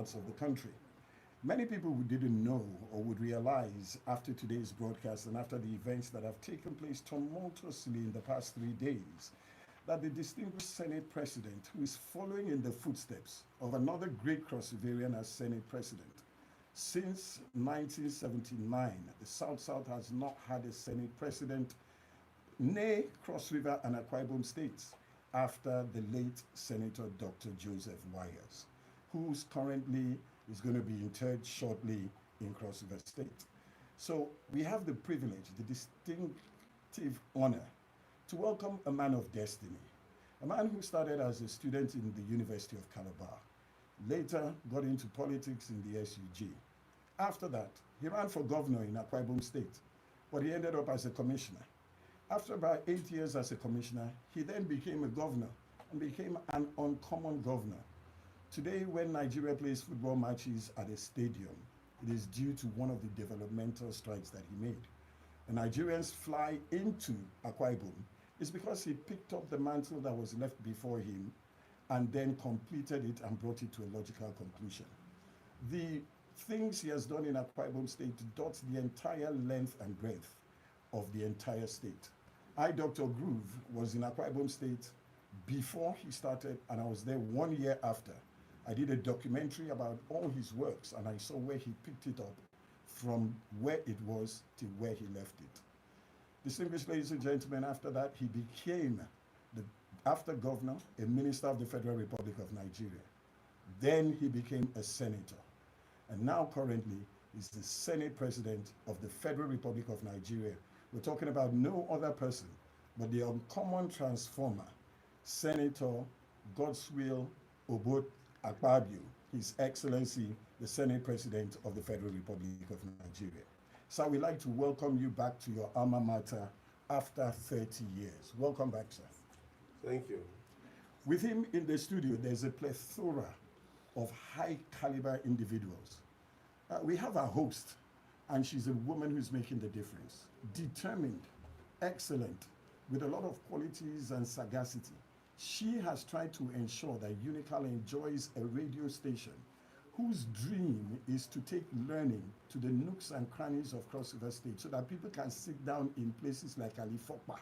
parts of the country. Many people who didn't know or would realize after today's broadcast and after the events that have taken place tumultuously in the past 3 days that the distinguished Senate President, who is following in the footsteps of another great cross Riverian as Senate President, since 1979, the South South has not had a Senate President, nay Cross River and Akwa Ibom states, after the late Senator Dr. Joseph Wires, who's currently is going to be interred shortly in Cross River State. So we have the privilege, the distinctive honor to welcome a man of destiny, a man who started as a student in the University of Calabar, later got into politics in the SUG. After that, he ran for governor in Akwa Ibom State, but he ended up as a commissioner. After about 8 years as a commissioner, he then became a governor and became an uncommon governor. Today, when Nigeria plays football matches at a stadium, it is due to one of the developmental strides that he made. The Nigerians fly into Akwa Ibom is because he picked up the mantle that was left before him and then completed it and brought it to a logical conclusion. The things he has done in Akwa Ibom State dots the entire length and breadth of the entire state. I, Dr. Groove, was in Akwa Ibom State before he started, and I was there 1 year after. I did a documentary about all his works, and I saw where he picked it up from where it was to where he left it. Distinguished ladies and gentlemen, after that, he became, after governor, a minister of the Federal Republic of Nigeria. Then he became a senator. And now currently is the Senate President of the Federal Republic of Nigeria. We're talking about no other person but the uncommon transformer, Senator Godswill Akpabio, His Excellency, the Senate President of the Federal Republic of Nigeria. So we'd like to welcome you back to your alma mater after 30 years. Welcome back, sir. Thank you. With him in the studio, there's a plethora of high caliber individuals. We have our host, and she's a woman who's making the difference. Determined, excellent, with a lot of qualities and sagacity. She has tried to ensure that Unical enjoys a radio station whose dream is to take learning to the nooks and crannies of Cross River State so that people can sit down in places like Alifokpa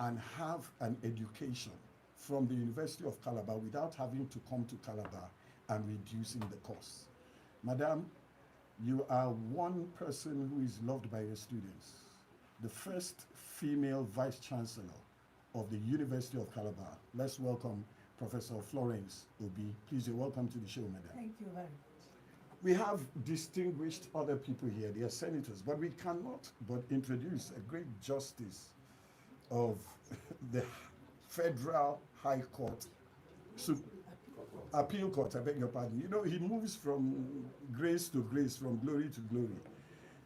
and have an education from the University of Calabar without having to come to Calabar and reducing the cost. Madam, you are one person who is loved by your students, the first female vice chancellor of the University of Calabar. Let's welcome Professor Florence Obi. Please, you're welcome to the show, madam. Thank you very much. We have distinguished other people here. They are senators, but we cannot but introduce a great justice of the Federal High Court, Appeal Court, I beg your pardon. You know, he moves from grace to grace, from glory to glory.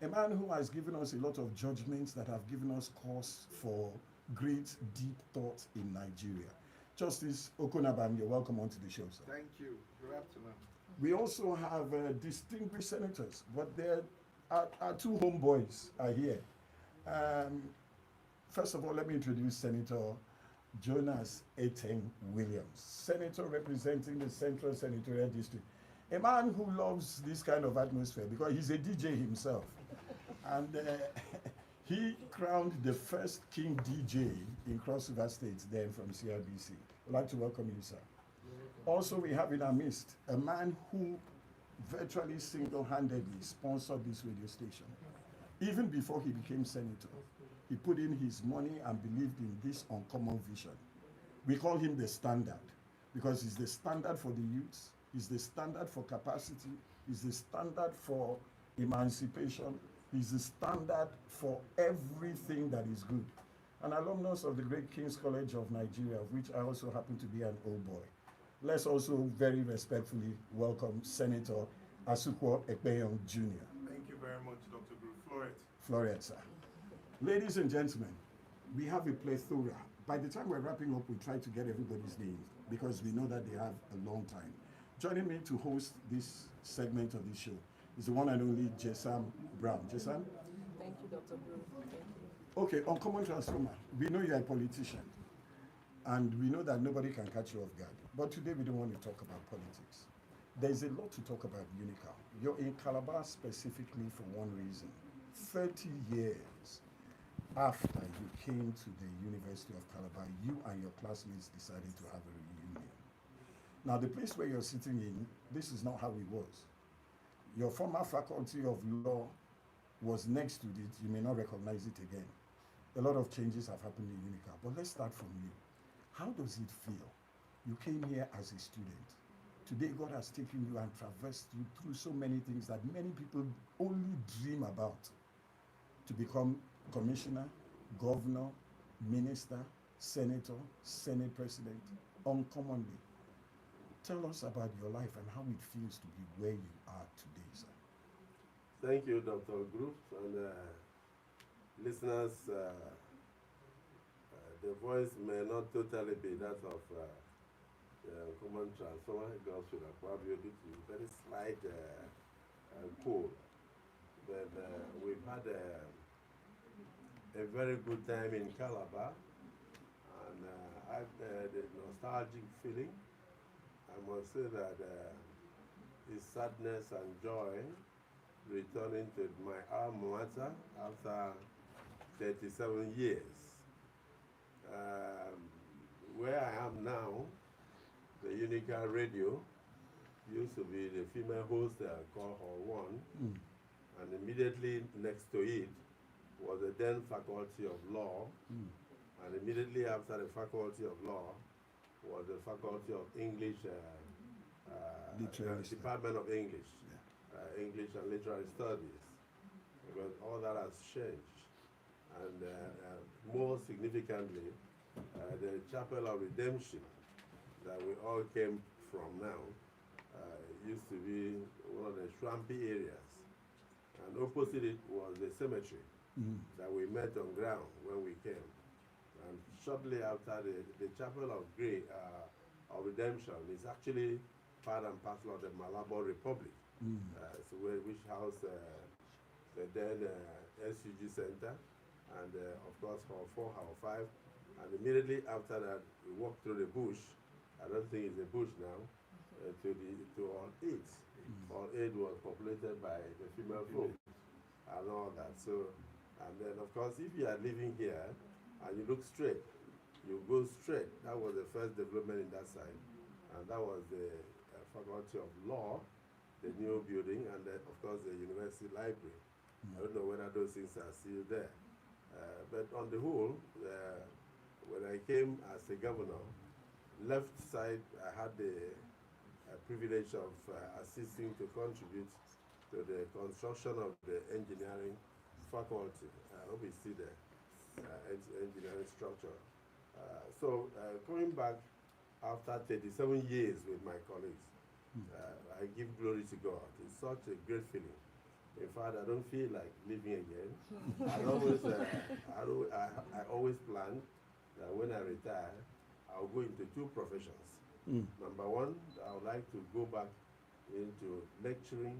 A man who has given us a lot of judgments that have given us cause for great, deep thought in Nigeria. Justice Okonabam, you're welcome onto the show, sir. Thank you. Good afternoon. We also have distinguished senators, but our two homeboys are here. First of all, let me introduce Senator Jonas Eteng Williams, senator representing the Central Senatorial District. A man who loves this kind of atmosphere because he's a DJ himself. And he crowned the first King DJ in Cross River State, then from CRBC. I'd like to welcome you, sir. Also, we have in our midst a man who virtually single-handedly sponsored this radio station. Even before he became senator, he put in his money and believed in this uncommon vision. We call him the standard because he's the standard for the youths, he's the standard for capacity, he's the standard for emancipation, he's the standard for everything that is good. An alumnus of the great King's College of Nigeria, of which I also happen to be an old boy. Let's also very respectfully welcome Senator Asukwo Ekpenyong Jr. Thank you very much, Dr. Groove. Florence, sir. Ladies and gentlemen, we have a plethora. By the time we're wrapping up, we try to get everybody's names because we know that they have a long time. Joining me to host this segment of this show is the one and only Jesam Brown. Jesam? Thank you, Dr. Groove. Thank you. Okay, uncommon transformer. We know you're a politician, and we know that nobody can catch you off guard. But today we don't want to talk about politics. There's a lot to talk about Unical. You're in Calabar specifically for one reason. 30 years after you came to the University of Calabar, you and your classmates decided to have a reunion. Now, the place where you're sitting in, this is not how it was. Your former faculty of law was next to it. You may not recognize it again. A lot of changes have happened in Unical, but let's start from you. How does it feel? You came here as a student. Today, God has taken you and traversed you through so many things that many people only dream about. To become commissioner, governor, minister, senator, senate president, uncommonly. Tell us about your life and how it feels to be where you are today, sir. Thank you, Dr. Group, and listeners. The voice may not totally be that of common transformer, Godswill Akpabio, due to very slight cold. But we've had a very good time in Calabar, and I've the nostalgic feeling. I must say that is sadness and joy returning to my alma mater after 37 years. Where I am now, the Unical radio used to be the female host called Hall 1, and immediately next to it was the then Faculty of Law, and immediately after the Faculty of Law was the Faculty of English, Department of English, English and Literary Studies, because all that has changed. And more significantly, the Chapel of Redemption that we all came from now used to be one of the swampy areas. And opposite it was the cemetery that we met on ground when we came. And shortly after, the Chapel of Redemption is actually part and parcel of the Calabar Republic. So which housed the then SUG Center, and of course Hall 4, Hall 5. And immediately after that, we walked through the bush. I don't think it's a bush now, to Hall 8. Hall 8 was populated by the female folk and all that. So, and then of course, if you are living here and you look straight, you go straight. That was the first development in that side, and that was the Faculty of Law, the new building, and then of course the University Library. I don't know whether those things are still there. But on the whole, when I came as a governor, left side I had the privilege of assisting to contribute to the construction of the engineering faculty. I hope it's still there, engineering structure. So coming back after 37 years with my colleagues, I give glory to God. It's such a great feeling. In fact, I don't feel like living again. I always plan that when I retire, I'll go into two professions. Number one, I would like to go back into lecturing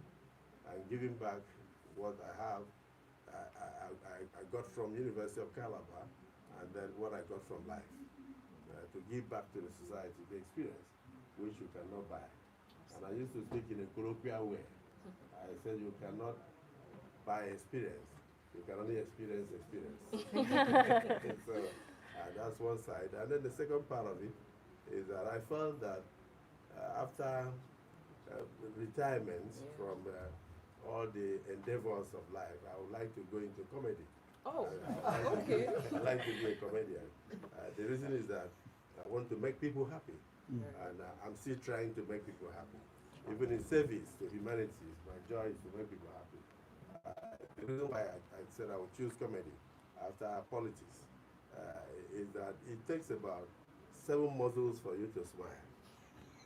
and giving back what I have. I got from University of Calabar, and then what I got from life, to give back to the society, the experience, which you cannot buy. And I used to speak in a colloquial way. I said you cannot buy experience, you can only experience experience. So that's one side. And then the second part of it is that I felt that after retirement from all the endeavors of life, I would like to go into comedy. Oh, okay. I like to be a comedian. The reason is that I want to make people happy. And I'm still trying to make people happy. Even in service to humanity, my joy is to make people happy. The reason why I said I would choose comedy after politics is that it takes about 7 muscles for you to smile,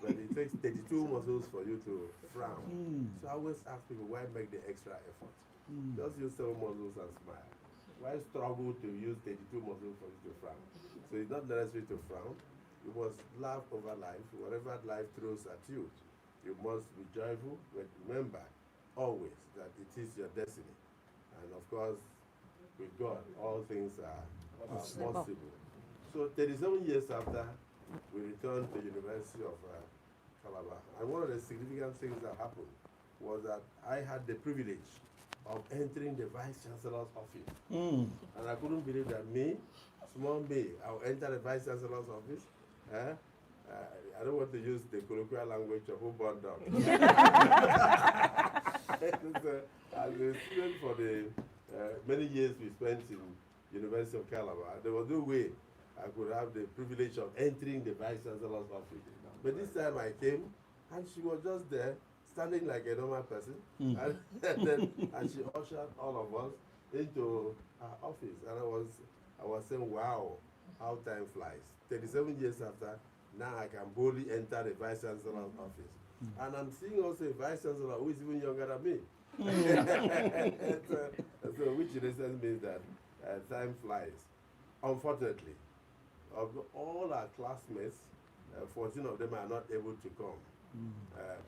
but it takes 32 muscles for you to frown. So I always ask people, why make the extra effort? Just use 7 muscles and smile. Why struggle to use 32 muscles for you to frown? So it's not necessary to frown. You must laugh over life. Whatever life throws at you, you must be joyful, but remember always that it is your destiny. And of course, with God, all things are possible. So 37 years after, we returned to the University of Calabar. And one of the significant things that happened was that I had the privilege of entering the Vice Chancellor's office. And I couldn't believe that me, small me, I'll enter the Vice Chancellor's office. I don't want to use the colloquial language of who burned down. As a student for the many years we spent in University of Calabar, there was no way I could have the privilege of entering the Vice Chancellor's office. But this time I came, and she was just there, standing like a normal person, and she ushered all of us into her office. And I was saying, wow, how time flies. 37 years after, now I can boldly enter the Vice Chancellor's office. And I'm seeing also a Vice Chancellor who is even younger than me. So which in essence means that time flies. Unfortunately, of all our classmates, 14 of them are not able to come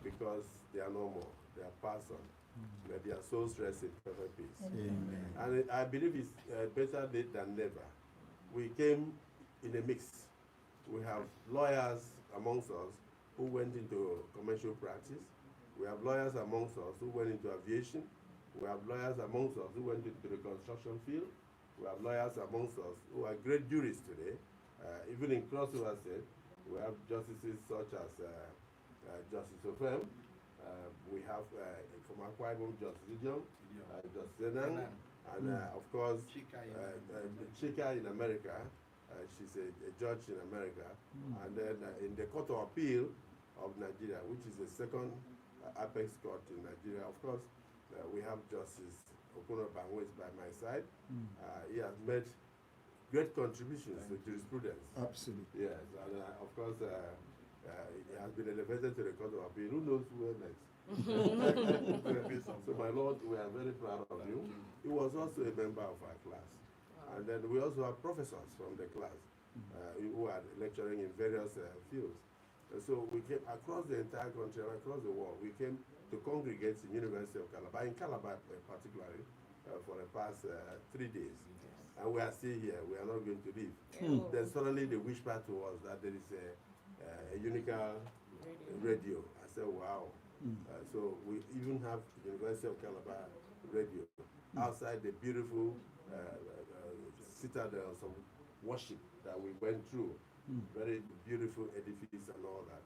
because they are no more. They are passed on. They are so stressed in perfect peace. Amen. And I believe it's better late than never. We came in a mix. We have lawyers amongst us who went into commercial practice. We have lawyers amongst us who went into aviation. We have lawyers amongst us who went into the construction field. We have lawyers amongst us who are great jurists today. Even in crossover state, we have justices such as Justice Ofem. We have from Akwa Ibom, Justice Idiom, Justice Enang, and of course, Chika in America. She's a judge in America. And then in the Court of Appeal of Nigeria, which is the second apex court in Nigeria, of course, we have Justice Okuno Bangwes by my side. He has made great contributions to jurisprudence. Absolutely. Yes, and of course, he has been elevated to the Court of Appeal. Who knows where next? So, my Lord, we are very proud of you. He was also a member of our class. And then we also have professors from the class who are lecturing in various fields. And so we came across the entire country and across the world. We came to congregate in University of Calabar, in Calabar particularly, for the past 3 days. And we are still here. We are not going to leave. Then suddenly they whispered to us that there is a Unical radio. I said, wow. So we even have University of Calabar radio outside the beautiful citadels of worship that we went through. Very beautiful edifice and all that.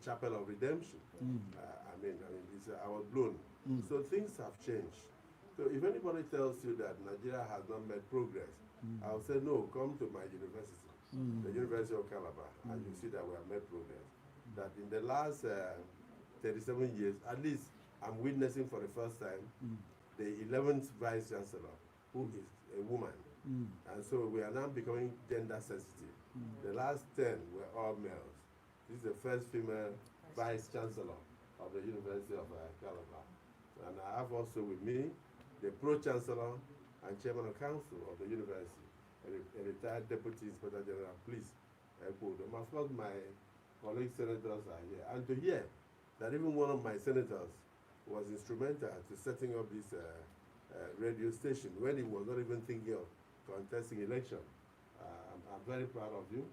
Chapel of Redemption. I mean, I was blown. So things have changed. So if anybody tells you that Nigeria has not made progress, I'll say no, come to my university, the University of Calabar, and you see that we have made progress. That in the last 37 years, at least I'm witnessing for the first time the 11th Vice Chancellor, who is a woman. And so we are now becoming gender sensitive. The last 10 were all males. This is the first female Vice Chancellor of the University of Calabar. And I have also with me the Pro-Chancellor and Chairman of Council of the University, a retired Deputy Inspector General, please. Of course, my colleague senators are here. And to hear that even one of my senators was instrumental to setting up this radio station when he was not even thinking of contesting election. I'm very proud of you,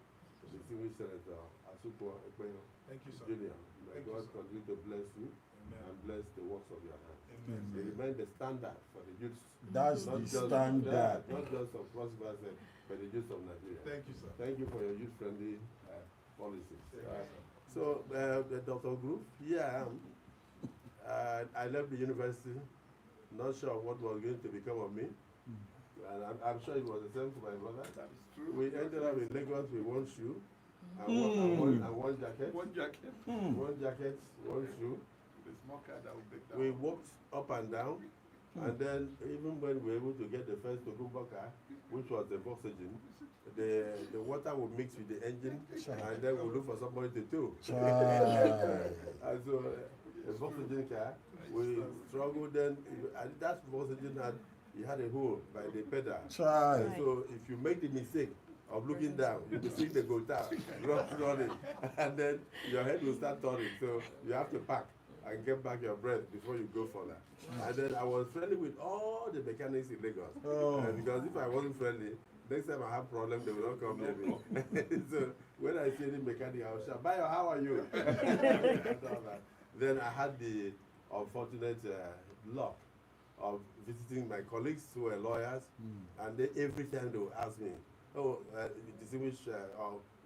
distinguished Senator Asupo Akpabio. Thank you, sir. Junior. May Thank you, God sir. continue to bless you and bless the works of your hands. Amen. They remain the standard for the youth. That's the standard. Not just of Prosper, but the youth of Nigeria. Thank you, sir. Thank you for your youth-friendly policies. Thank you, sir. So, the Dr. Group, here I am. I left the university, not sure what was going to become of me. And I'm sure it was the same for my brother. That is true. We ended up in Lagos with one shoe and one jacket. One jacket. One jacket, one shoe. The small car that will break down. We walked up and down, and then even when we were able to get the first Tokumba car, which was the oxygen, the water would mix with the engine, and then we'll look for somebody to tow. And so the oxygen car, we struggled then, and that oxygen had a hole by the pedal. And so if you make the mistake of looking down, you will see the go down, running, and then your head will start turning. So you have to pack and get back your breath before you go further. And then I was friendly with all the mechanics in Lagos. Because if I wasn't friendly, next time I have problem, they will not come near me. So when I see any mechanic, I will shout, Bayo, how are you? And all that. Then I had the unfortunate luck of visiting my colleagues who were lawyers, and they, every time they would ask me, oh, distinguished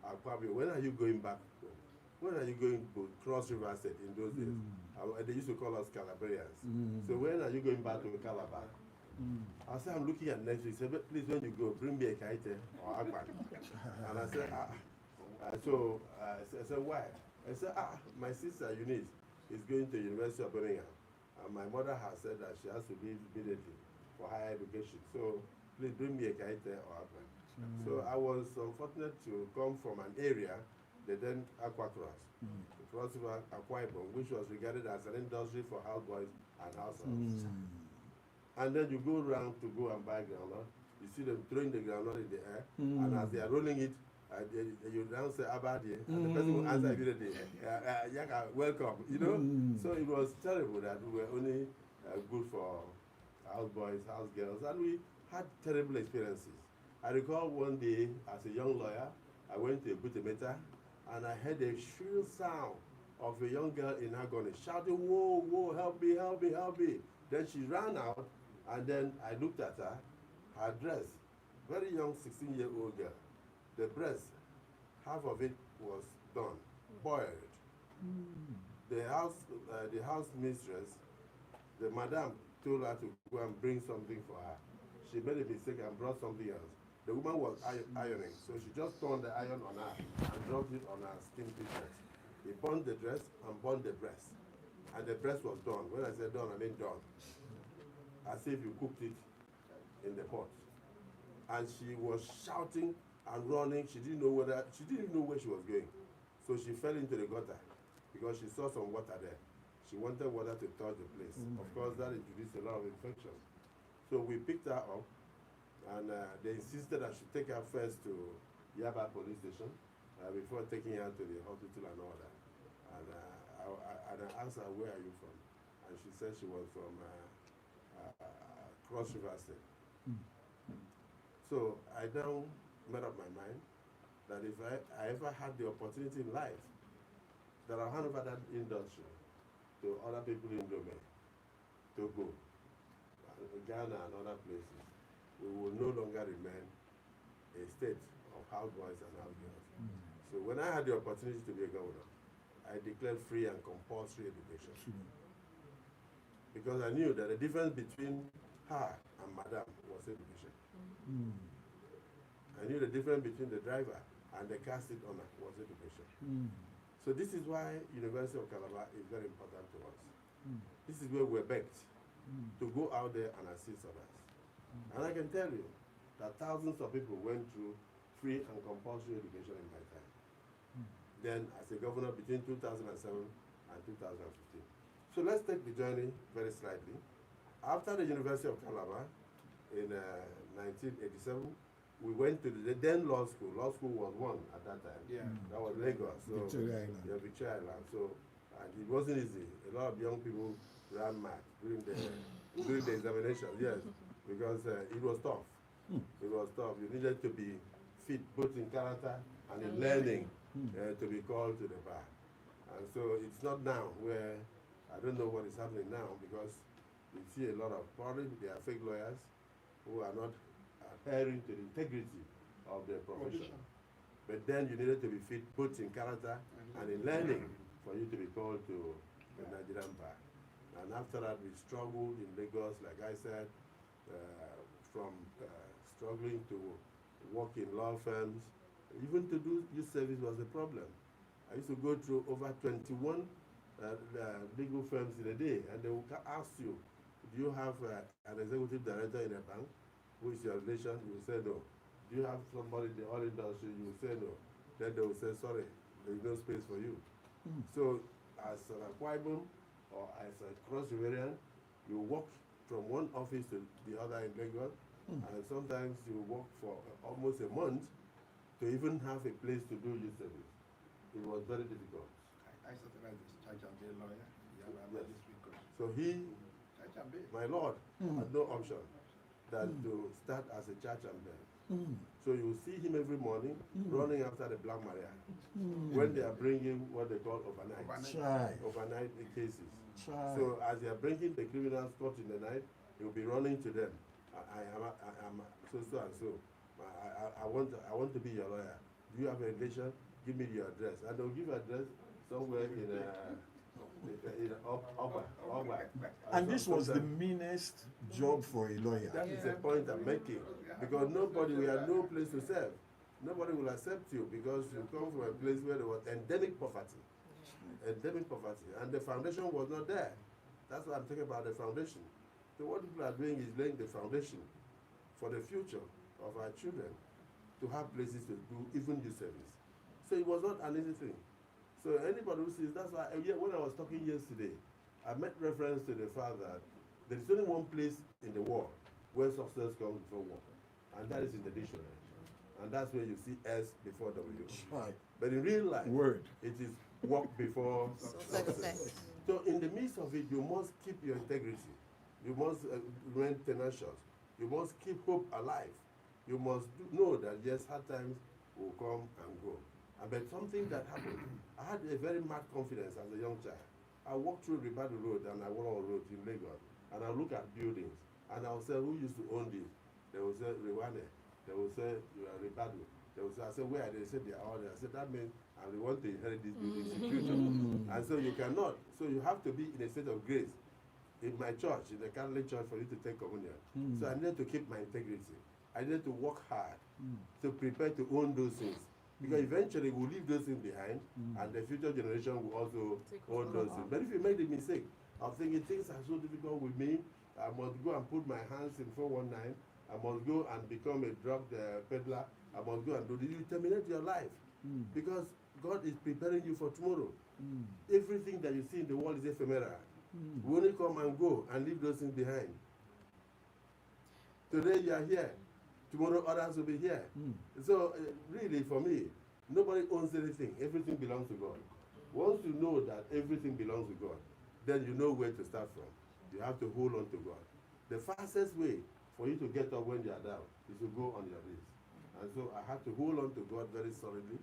Akpabio, when are you going back home? When are you going to Cross River State in those days? They used to call us Calabarians. So when are you going back to Calabar? I said, I'm looking at next week. He said, please, when you go, bring me a kite or akpan. And I said, I said, why? I said, my sister Eunice is going to University of Birmingham. And my mother has said that she has to leave immediately for higher education. So please bring me a kite or akpan. So I was fortunate to come from an area, the then Aquacross, the Cross River Akpabio, which was regarded as an industry for houseboys and households. And then you go around to go and buy groundnut. You see them throwing the groundnut in the air, and as they are rolling it, you now say Abadi, and the person will answer immediately, Yaka, welcome, you know. So it was terrible that we were only good for houseboys, house girls, and we had terrible experiences. I recall one day, as a young lawyer, I went to a Butemeta, and I heard a shrill sound of a young girl in agony, shouting, whoa, whoa, help me, help me, help me. Then she ran out, and then I looked at her dress, very young 16-year-old girl. The breast, half of it was done, boiled. The house mistress, the madam told her to go and bring something for her. She made a mistake and brought something else. The woman was ironing, so she just turned the iron on her and dropped it on her skin dress. He burned the dress and burned the breast. And the breast was done. When I said done, I mean done. As if you cooked it in the pot. And she was shouting and running. She didn't know where she was going. So she fell into the gutter because she saw some water there. She wanted water to touch the place. Of course, that introduced a lot of infection. So we picked her up, and they insisted I should take her first to Yaba police station before taking her to the hospital and all that. And I asked her, where are you from? And she said she was from Cross River State. So I now made up my mind that if I ever had the opportunity in life, that I'll hand over that industry to other people in Dome, Togo, Ghana and other places. We will no longer remain a state of houseboys and housegirls. So when I had the opportunity to be a governor, I declared free and compulsory education. Because I knew that the difference between her and Madame was education. I knew the difference between the driver and the car seat owner was education. So this is why University of Calabar is very important to us. This is where we're begged to go out there and assist others. And I can tell you that thousands of people went through free and compulsory education in my time. Then as a governor between 2007 and 2015. So let's take the journey very slightly. After the University of Calabar in 1987, we went to the then law school. Law school was one at that time. That was Lagos. So, Victoria Island. Yeah, Victoria Island. So, and it wasn't easy. A lot of young people ran mad during the examination, yes, because it was tough. It was tough. You needed to be fit both in character and in learning to be called to the bar. And so it's not now where, I don't know what is happening now, because you see a lot of, probably they are fake lawyers who are not adhering to the integrity of their profession. But then you needed to be fit both in character and in learning for you to be called to the Nigerian bar. And after that, we struggled in Lagos, like I said, from struggling to work in law firms. Even to do youth service was a problem. I used to go through over 21 legal firms in a day, and they will ask you, do you have an executive director in a bank? Who is your relation? You will say no. Do you have somebody in the oil industry? You will say no. Then they will say, sorry, there is no space for you. So as an Akpabio or as a Cross Riverian, you walk from one office to the other in Lagos, and sometimes you walk for almost a month to even have a place to do youth service. It was very difficult. I started as a church and bail lawyer. Yes. So he, my lord, had no option than to start as a church and bail. So you see him every morning running after the Black Maria when they are bringing what they call overnight cases. So as they are bringing the criminals caught in the night, he'll be running to them. I am so and so. I want to be your lawyer. Do you have a relation? Give me your address. And they'll give address somewhere in Oba. And this was the meanest job for a lawyer. That is the point I'm making. Because we had no place to serve. Nobody will accept you because you come from a place where there was endemic poverty. Endemic poverty. And the foundation was not there. That's why I'm talking about the foundation. So what people are doing is laying the foundation for the future of our children to have places to do even this service. So it was not an easy thing. So anybody who sees, that's why when I was talking yesterday, I made reference to the fact that there is only one place in the world where success comes before work, and that is in the dictionary. And that's where you see S before W. Right. But in real life, it is work before Success. So in the midst of it, you must keep your integrity. You must remain tenacious. You must keep hope alive. You must know that yes, hard times will come and go. But something that happened, I had a very mad confidence as a young child. I walked through Ribadu Road and Awolowo Road in Lagos, and I look at buildings, and I will say, who used to own this? They will say, Rewane. They will say, you are Ribadu. They will say, I said, where? They said, they are all there. I said, that means I want to inherit these buildings in future. And so you cannot. So you have to be in a state of grace. In my church, in the Catholic church, for you to take communion. So I needed to keep my integrity. I needed to work hard to prepare to own those things. Because eventually we'll leave those things behind, and the future generation will also own those things. But if you make the mistake of thinking things are so difficult with me, I must go and put my hands in 419, I must go and become a drug peddler, I must go and do this, you terminate your life. Because God is preparing you for tomorrow. Everything that you see in the world is ephemeral. We only come and go and leave those things behind. Today you are here. Tomorrow others will be here. So really for me, nobody owns anything. Everything belongs to God. Once you know that everything belongs to God, then you know where to start from. You have to hold on to God. The fastest way for you to get up when you are down is to go on your knees. And so I have to hold on to God very solidly.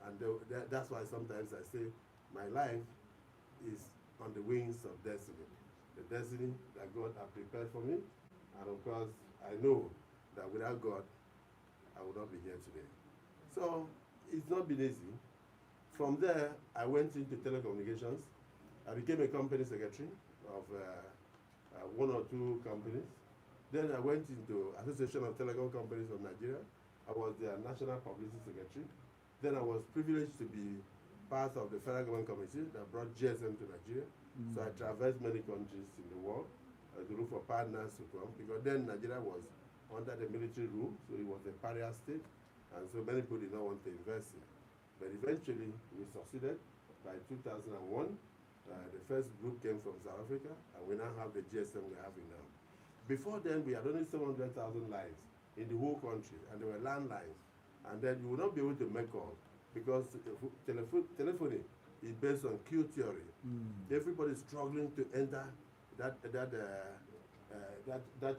And that's why sometimes I say my life is on the wings of destiny. The destiny that God has prepared for me. And of course, I know that without God, I would not be here today. So it's not been easy. From there, I went into telecommunications. I became a company secretary of one or two companies. Then I went into Association of Telecom Companies of Nigeria. I was their national publicity secretary. Then I was privileged to be part of the federal government committee that brought GSM to Nigeria. So I traversed many countries in the world to look for partners to come, because then Nigeria was under the military rule, so it was a pariah state, and so many people did not want to invest in. But eventually, we succeeded. By 2001, the first group came from South Africa, and we now have the GSM we're having now. Before then, we had only 700,000 lines in the whole country, and there were landlines. And then you will not be able to make calls, because telephony is based on queue theory. Everybody is struggling to enter that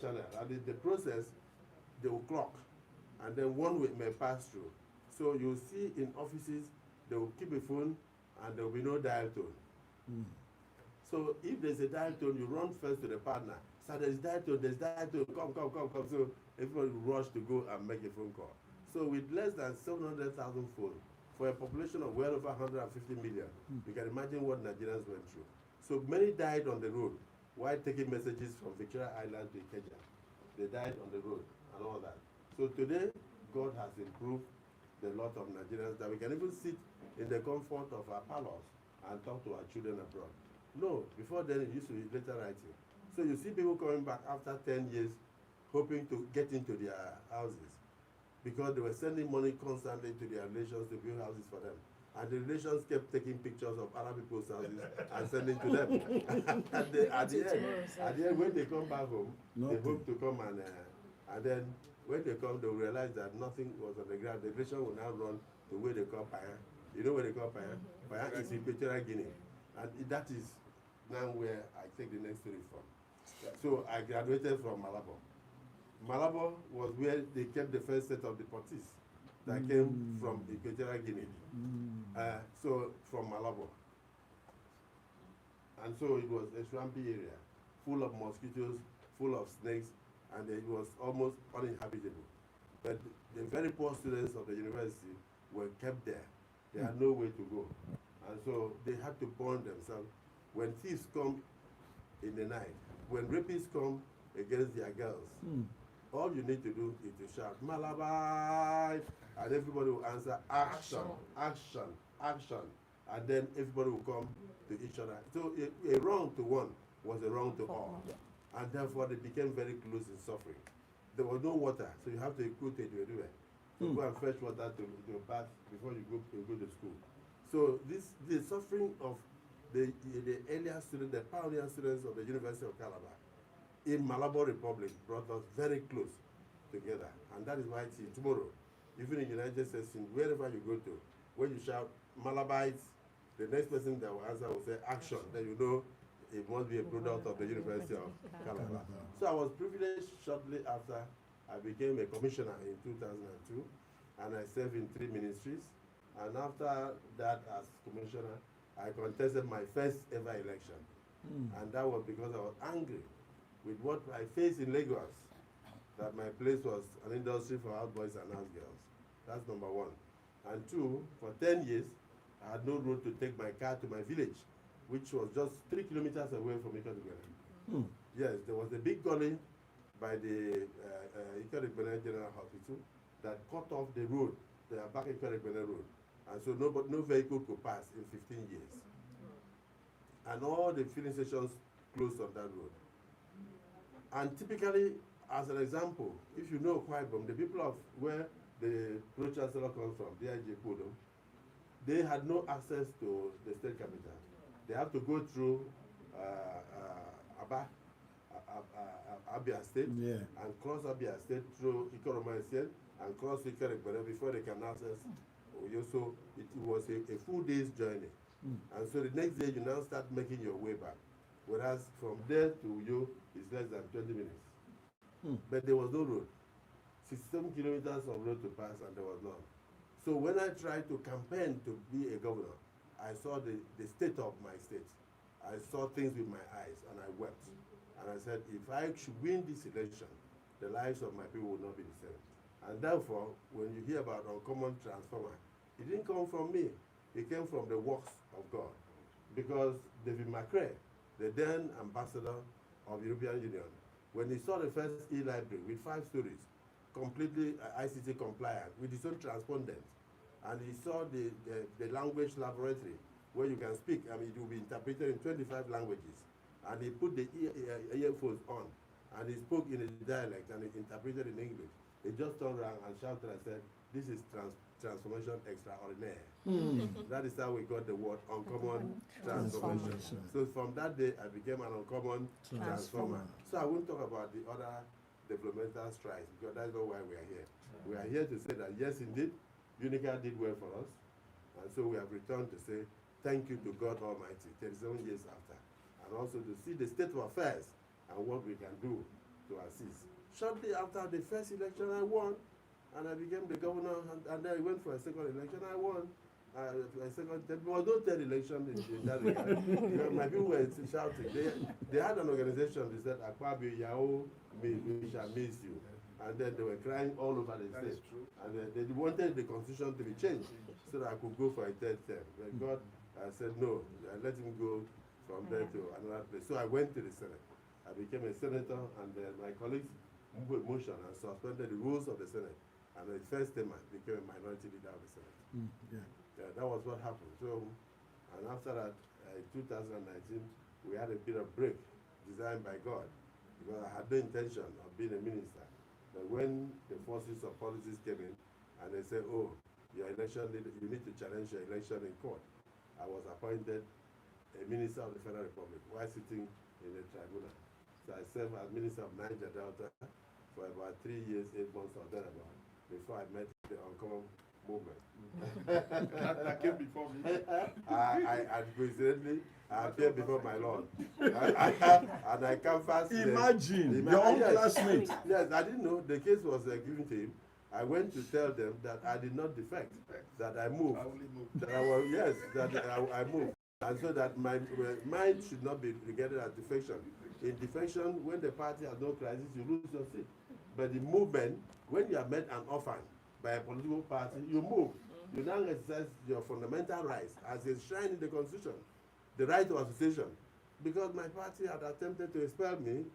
channel. And in the process, they will clock, and then one may pass through. So you'll see in offices, they will keep a phone, and there will be no dial tone. So if there's a dial tone, you run first to the partner. So there's dial tone, come. So everybody will rush to go and make a phone call. So with less than 700,000 phones, for a population of well over 150 million, you can imagine what Nigerians went through. So many died on the road while taking messages from Victoria Island to Ikeja. They died on the road and all that. So today, God has improved the lot of Nigerians that we can even sit in the comfort of our parlors and talk to our children abroad. No, before then it used to be letter writing. So you see people coming back after 10 years hoping to get into their houses because they were sending money constantly to their relations to build houses for them. And the relations kept taking pictures of other people's houses and sending to them. at the end, when they come back home, they hope to come and then when they come, they'll realize that nothing was on the ground. The relation will now run to where they call Paya. You know where they call Paya? Paya is in Equatorial Guinea. And that is now where I take the next story from. So I graduated from Calabar. Malabo was where they kept the first set of deportees that came from Equatorial Guinea. So from Malabo. And so it was a swampy area, full of mosquitoes, full of snakes, and it was almost uninhabitable. But the very poor students of the university were kept there. They had no way to go. And so they had to bond themselves. When thieves come in the night, when rapists come against their girls, all you need to do is to shout, Malabai! And everybody will answer, action, action, action. And then everybody will come to each other. So a wrong to one was a wrong to all. And therefore they became very close in suffering. There was no water, so you have to equip it everywhere. To go and fetch water to bath before you go to school. So the suffering of the earlier students, the pioneer students of the University of Calabar in Malabar Republic brought us very close together. And that is why till tomorrow, even in the United States, wherever you go to, when you shout Malabites, the next person that will answer will say action. Then you know it must be a product of the University of Calabar. So I was privileged shortly after I became a commissioner in 2002, and I served in 3 ministries. And after that, as commissioner, I contested my first ever election. And that was because I was angry with what I faced in Lagos, that my place was an industry for house boys and house girls. That's number one. And two, for 10 years, I had no road to take my car to my village, which was just 3 kilometers away from Ikodigwele. Yes, there was a big gully by the Ikodigwele General Hospital that cut off the road, the back Ikodigwele road. And so no vehicle could pass in 15 years. And all the filling stations closed on that road. And typically, as an example, if you know Kwaibom, the people of where the pro-chancellor comes from, D.I.J. Kodo, they had no access to the state capital. They have to go through Abia State and cross Abia State through Ikoroma State and cross Ikeregbere before they can access Oyo. So it was a full day's journey. And so the next day you now start making your way back. Whereas from there to Uyo is less than 20 minutes. But there was no road. 67 kilometers of road to pass and there was none. So when I tried to campaign to be a governor, I saw the state of my state. I saw things with my eyes and I wept. And I said, if I should win this election, the lives of my people will not be the same. And therefore, when you hear about uncommon transformer, it didn't come from me. It came from the works of God. Because David McRae, the then ambassador of the European Union, when he saw the first e-library with 5 stories, completely ICT compliant, with his own transpondent, and he saw the language laboratory where you can speak, I mean, it will be interpreted in 25 languages, and he put the earphones on, and he spoke in a dialect, and he interpreted in English. He just turned around and shouted and said, this is transformation extraordinaire. That is how we got the word uncommon transformation. So from that day, I became an uncommon transformer. So I won't talk about the other developmental strides, because that's not why we are here. We are here to say that, yes, indeed, Unical did well for us. And so we have returned to say, thank you to God Almighty, 37 years after. And also to see the state of affairs and what we can do to assist. Shortly after the first election, I won. And I became the governor, and then I went for a second election. I won. There was no third election in that regard. My people were shouting. They had an organization. They said, Akpabio, Yao, we shall miss you. And then they were crying all over the state. And they wanted the constitution to be changed so that I could go for a third term. But God said no. I let him go from there to another place. So I went to the Senate. I became a senator, and my colleagues moved a motion and suspended the rules of the Senate. And the first time I became a minority leader of the Senate. That was what happened. So, and after that, in 2019, we had a bit of break designed by God, because I had no intention of being a minister. But when the forces of politics came in, and they said, oh, your election, you need to challenge your election in court, I was appointed a minister of the Federal Republic while sitting in the tribunal. So I served as minister of Niger Delta for about 3 years, 8 months or thereabout, before I met the uncommon movement. That came before me. And coincidentally, I appeared before my Lord. And I canvassed. Imagine your own classmate. Yes, I didn't know the case was given to him. I went to tell them that I did not defect, that I moved. I only moved. That I was, yes, that I moved. And so that my mind should not be regarded as defection. In defection, when the party has no crisis, you lose your seat. But the movement, when you are made an orphan by a political party, you move. You now exercise your fundamental rights as enshrined in the Constitution, the right of association. Because my party had attempted to expel me,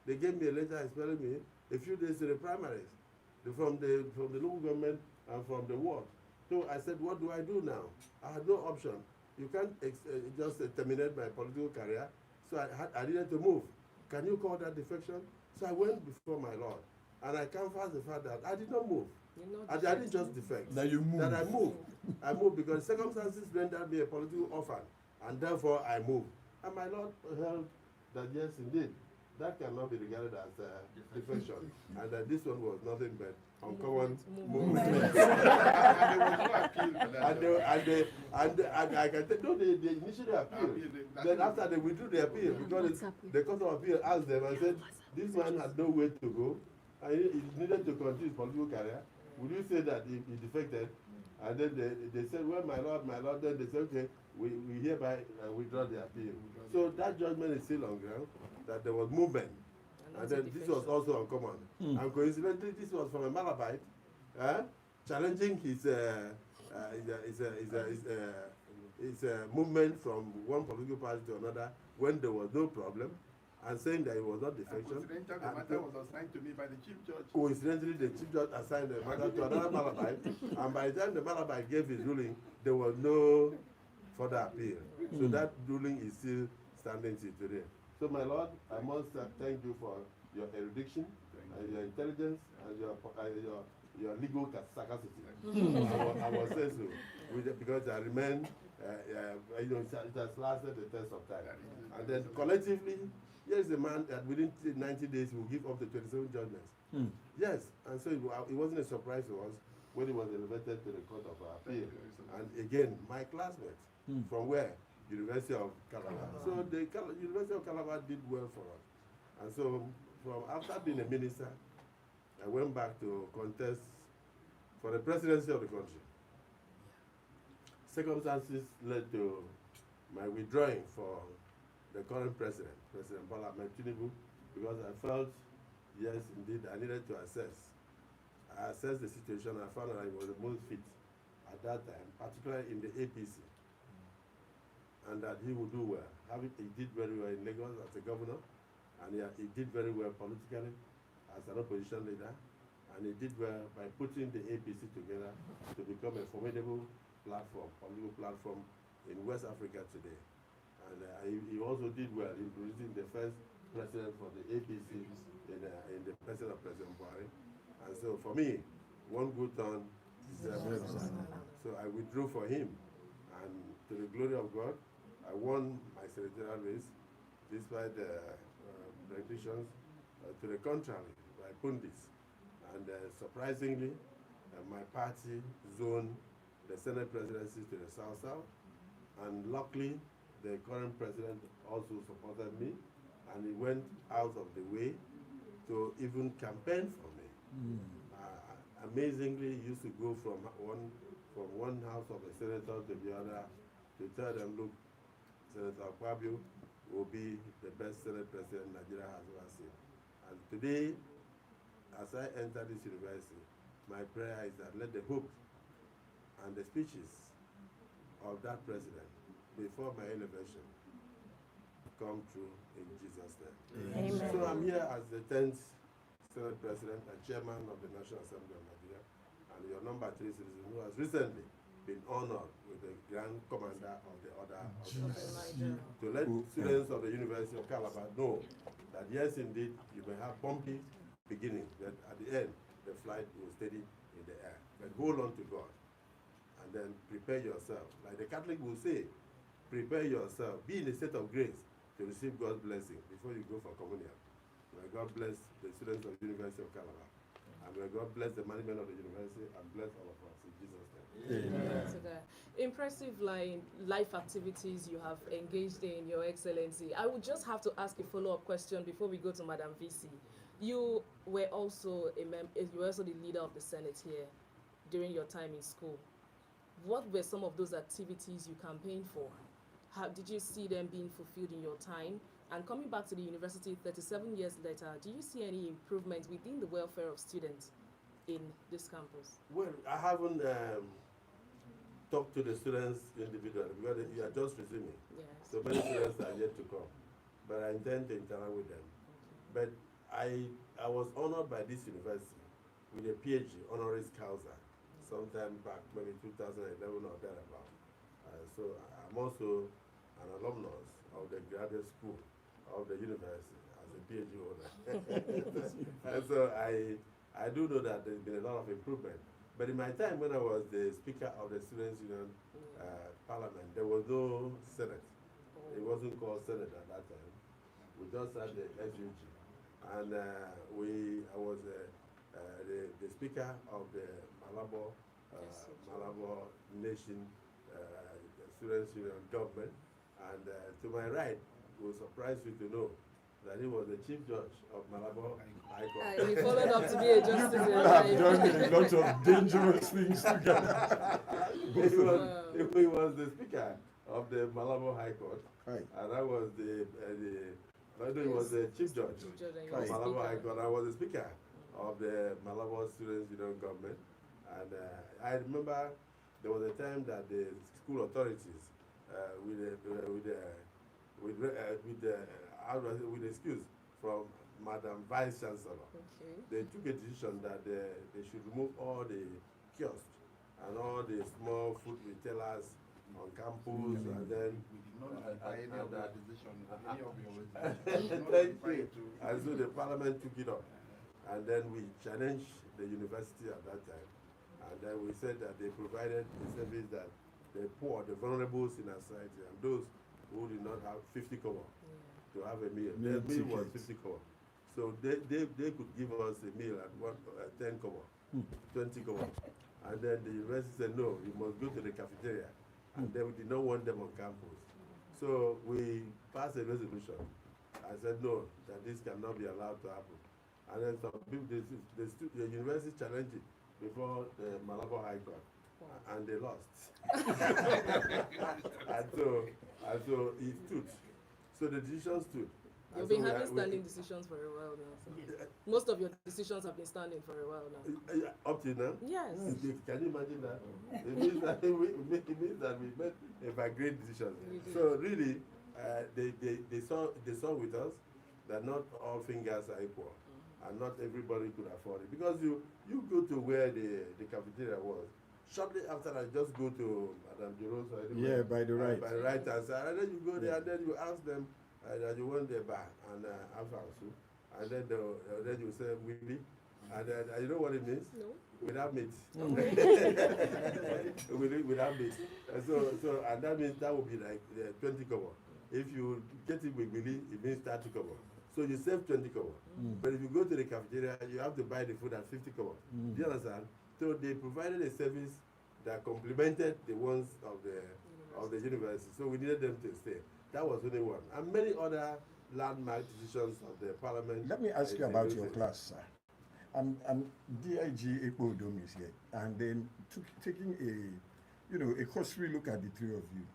they gave me a letter expelling me a few days to the primaries, from the local government and from the ward. So I said, what do I do now? I had no option. You can't just terminate my political career. So I needed to move. Can you call that defection? So I went before my Lord, and I canvassed the fact that I did not move. I didn't just defect. That you moved. That I moved. I moved because circumstances rendered me a political orphan, and therefore I moved. And my Lord held that yes, indeed, that cannot be regarded as defection, and that this one was nothing but uncommon movement. And there was no appeal for that. And I can tell no, they initially appealed. Then after they withdrew the appeal because the court of appeal asked them and said this man had no way to go and he needed to continue his political career. Would you say that he defected? And then they said, well, my Lord, then they said, okay, we hereby withdraw the appeal. So that judgment is still on ground, that there was movement. And then this was also uncommon. And coincidentally, this was from a Malabite challenging his movement from one political party to another when there was no problem, and saying that it was not defection. Coincidentally, the matter was assigned to me by the Chief Judge. Coincidentally, the Chief Judge assigned the matter to another Malabite, and by the time the Malabite gave his ruling, there was no further appeal. So that ruling is still standing till today. So, my Lord, I must thank you for your erudition, and your intelligence, and your legal sagacity. I was saying so, because I remain, it has lasted the test of time. And then collectively, here is a man that within 90 days will give up to 27 judgments. Yes, and so it wasn't a surprise to us when he was elevated to the Court of Appeal. And again, my classmate, from where? University of Calabar. So the University of Calabar did well for us. And so after being a minister, I went back to contest for the presidency of the country. Circumstances led to my withdrawing for the current president, President Bola Ahmed Tinubu, because I felt, yes, indeed, I needed to assess. I assessed the situation. I found that I was the most fit at that time, particularly in the APC, and that he would do well. He did very well in Lagos as a governor, and he did very well politically as an opposition leader, and he did well by putting the APC together to become a formidable platform, political platform in West Africa today. And he also did well in producing the first president for the APC in the person of President Buhari. And so for me, one good turn deserves another. So I withdrew for him, and to the glory of God, I won my senatorial race despite the predictions to the contrary by pundits. And surprisingly, my party zoned the Senate presidency to the South-South, and luckily, the current president also supported me, and he went out of the way to even campaign for me. Amazingly, he used to go from one house of the senator to the other to tell them, look, Senator Akpabio will be the best Senate president Nigeria has ever seen. And today, as I enter this university, my prayer is that let the hope and the speeches of that president before my elevation come true in Jesus' name. Amen. So I'm here as the 10th Senate President and Chairman of the National Assembly of Nigeria, and your number 3 citizen who has recently been honored with the Grand Commander of the Order of the Niger. To let students of the University of Calabar know that yes, indeed, you may have bumpy beginning, but at the end, the flight will steady in the air. But hold on to God, and then prepare yourself. Like the Catholic will say, prepare yourself, be in a state of grace to receive God's blessing before you go for communion. May God bless the students of the University of Calabar. And may God bless the management of the university and bless all of us in Jesus' name. Amen to that. Impressive life activities you have engaged in, Your Excellency. I would just have to ask a follow-up question before we go to Madam VC. You were also the leader of the Senate here during your time in school. What were some of those activities you campaigned for? How did you see them being fulfilled in your time? And coming back to the university 37 years later, do you see any improvements within the welfare of students in this campus? Well, I haven't talked to the students individually because you are just resuming. Yes. So many students are yet to come. But I intend to interact with them. But I was honored by this university with a PhD, honoris causa, sometime back, maybe 2011 or thereabout. So I'm also an alumnus of the graduate school of the university as a PhD holder. And so I do know that there's been a lot of improvement. But in my time when I was the Speaker of the Students' Union Parliament, there was no Senate. It wasn't called Senate at that time. We just had the SUG. And I was the Speaker of the Calabar Nation Students' Union government. And to my right, it will surprise you to know that he was the Chief Judge of Calabar High Court. He followed up to be a justice in People have done life. a lot of dangerous things together. He was the Speaker of the Calabar High Court, Right. and I was he was the Chief Judge Chief Judge and you of were Calabar High Speaker. Court. I was the Speaker of the Calabar Students' Union government, and I remember there was a time that the school authorities, with excuse from Madam Vice Chancellor, Okay. they took a decision that they should remove all the kiosks and all the small food retailers on campus, and then We did not notify any of your decision, any of your Thank resolutions. you. And so the parliament took it up. And then we challenged the university at that time. And then we said that they provided a service that the poor, the vulnerables in our society, and those who did not have 50 kobo to have a meal. Meal Their meal was tickets. 50 kobo. So they could give us a meal at 10 kobo, 20 kobo. And then the university said, no, you must go to the cafeteria. And then we did not want them on campus. So we passed a resolution. I said, no, that this cannot be allowed to happen. And then some people, the university challenged it before the Calabar High Court, and they lost. and so it stood. So the decision stood. You've And been so having standing decisions for a while now. So. Most of your decisions have been standing for a while now. Up to now? Yes. Can you imagine that? It means that we made a great decision. We did. So really, they saw with us that not all fingers are equal, and not everybody could afford it. Because you go to where the cafeteria was. Shortly after, I just go to Madame Giroux. Yeah, by the right. By the right hand side, and then you go there, and then you ask them that you want the bar and alpha soup, and then you say wibi, and then you know what it means? No. Without meat. Without meat. And that means that would be like 20 kobo. If you get it with willy, it means 30 kobo. So you save 20 kobo. But if you go to the cafeteria, you have to buy the food at 50 kobo. Do you understand? So they provided a service that complemented the ones of the university. So we needed them to stay. That was only one. And many other landmark decisions of the parliament. Let me ask you about your class, sir. I'm DIG Akpabio is here, and then taking a cursory look at the three of you.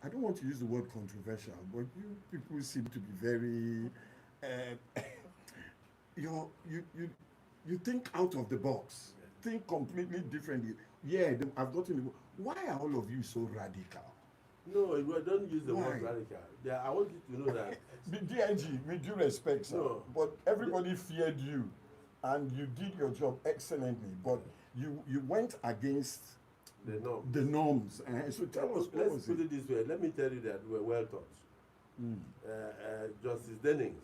I don't want to use the word controversial, but you people seem to be very you think out of the box, think completely differently. Yeah, I've gotten the. Why are all of you so radical? No, don't use the word Why? radical. Yeah, I want you to know that. The DIG, with due respect, sir, No. but everybody feared you, and you did your job excellently. But you went against the norm. the norms. So tell us what Let's was put it? it this way. Let me tell you that we're well taught. Justice Dennings,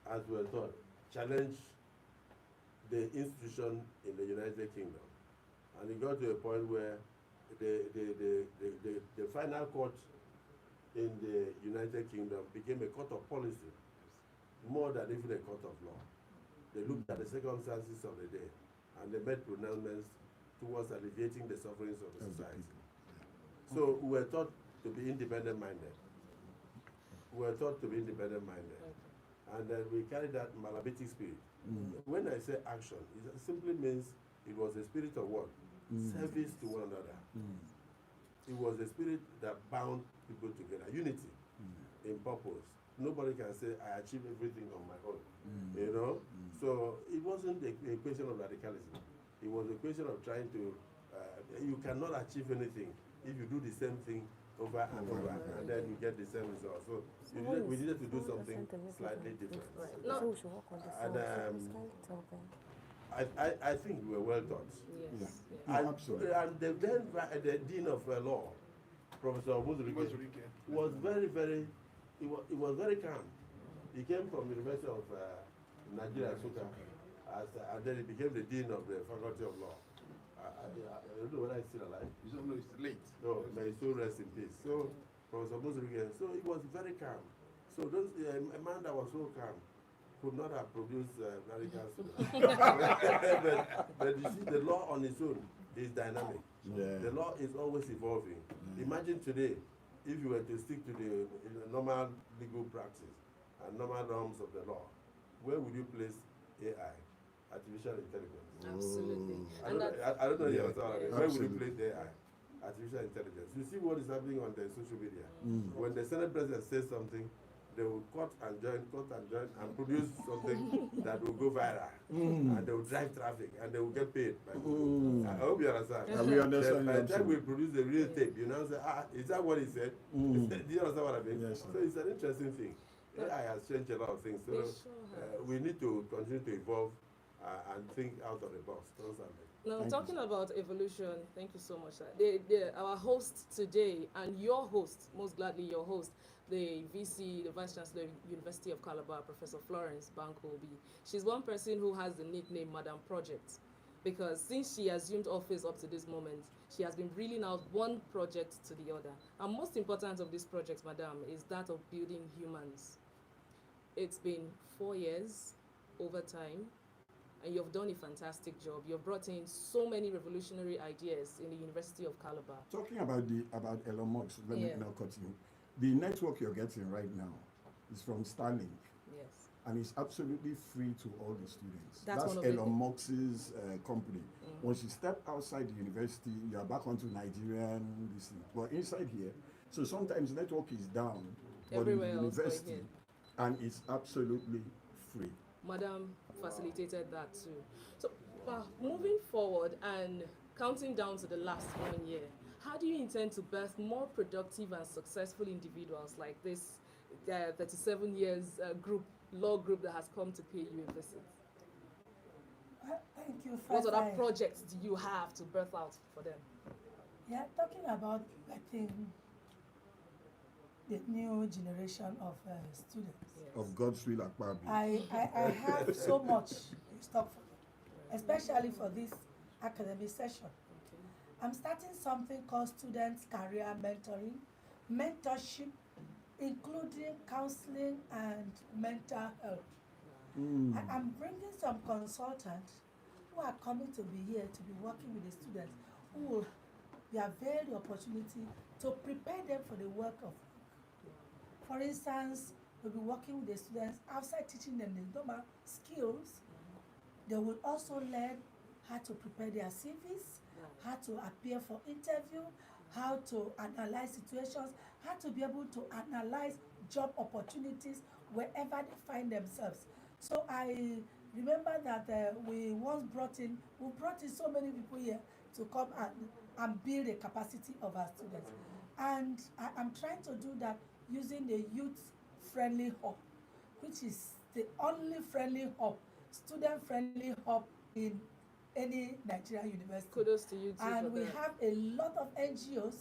as we're taught, challenged the institution in the United Kingdom, and it got to a point where the final court in the United Kingdom became a court of policy more than even a court of law. They looked at the circumstances of the day, and they made pronouncements towards alleviating the sufferings of the society. So we were taught to be independent-minded. And then we carried that Malabitic spirit. When I say action, it simply means it was a spirit of what? Service to one another. It was a spirit that bound people together. Unity in purpose. Nobody can say, I achieved everything on my own. You know? So it wasn't a question of radicalism. It was a question of trying to, you cannot achieve anything if you do the same thing over and over, and then you get the same result. So we needed to do something slightly different. No. And I think we were well taught. Yes. And, Absolutely. and the Dean of Law, Professor Muzurike, was very calm. He came from the University of Nigeria, Suka, and then he became the Dean of the Faculty of Law. I don't know whether he's still alive. You don't know it's late. No, may his soul rest in peace. So, Professor Muzurike, so he was very calm. So a man that was so calm could not have produced radical students. but you see, the law on its own is dynamic. The law is always evolving. Imagine today, if you were to stick to the normal legal practice and normal norms of the law, where would you place AI, artificial intelligence? Absolutely. I don't know the answer. Where would you place AI, artificial intelligence? You see what is happening on the social media. When the Senate President says something, they will cut and join, and produce something that will go viral. And they will drive traffic, and they will get paid. By I hope you understand. We understand. By the time we produce the real tape, you now say, is that what he said? Do you understand what I mean? Yes, So it's an interesting thing. AI has changed a lot of things. So we need to continue to evolve and think out of the box constantly. Now, talking about evolution, thank you so much. Sir. Our host today, and your host, most gladly your host, the VC, the Vice Chancellor, University of Calabar, Professor Florence Bankobi. She's one person who has the nickname Madam Project, because since she assumed office up to this moment, she has been reeling out one project to the other. And most important of this project, Madam, is that of building humans. It's been 4 years over time, and you've done a fantastic job. You've brought in so many revolutionary ideas in the University of Calabar. Talking about Elon Musk, let me now cut you. The network you're getting right now is from Starlink. Yes. And it's absolutely free to all the students. That's one of Elon Musk's company. Once you step outside the university, you are back onto Nigerian listening. But inside here, so sometimes network is down, but in the university, and it's absolutely free. Madam facilitated that too. So moving forward and counting down to the last 1 year, how do you intend to birth more productive and successful individuals like this 37 years law group that has come to pay you a visit? Thank you. What other projects do you have to birth out for them? Yeah, talking about, I think, the new generation of students. Yes. Of Godswill Akpabio. I have so much in stock for them, especially for this academic session. I'm starting something called Students Career Mentorship, including counseling and mental health. I'm bringing some consultants who are coming to be here to be working with the students, who will be availed the opportunity to prepare them for the work of work. For instance, we'll be working with the students outside teaching them the normal skills. They will also learn how to prepare their CVs, how to appear for interview, how to analyze situations, how to be able to analyze job opportunities wherever they find themselves. So I remember that we brought in so many people here to come and build the capacity of our students. And I'm trying to do that using the youth-friendly hub, which is the only friendly hub, student-friendly hub in any Nigerian university. Kudos to you too. And we have a lot of NGOs,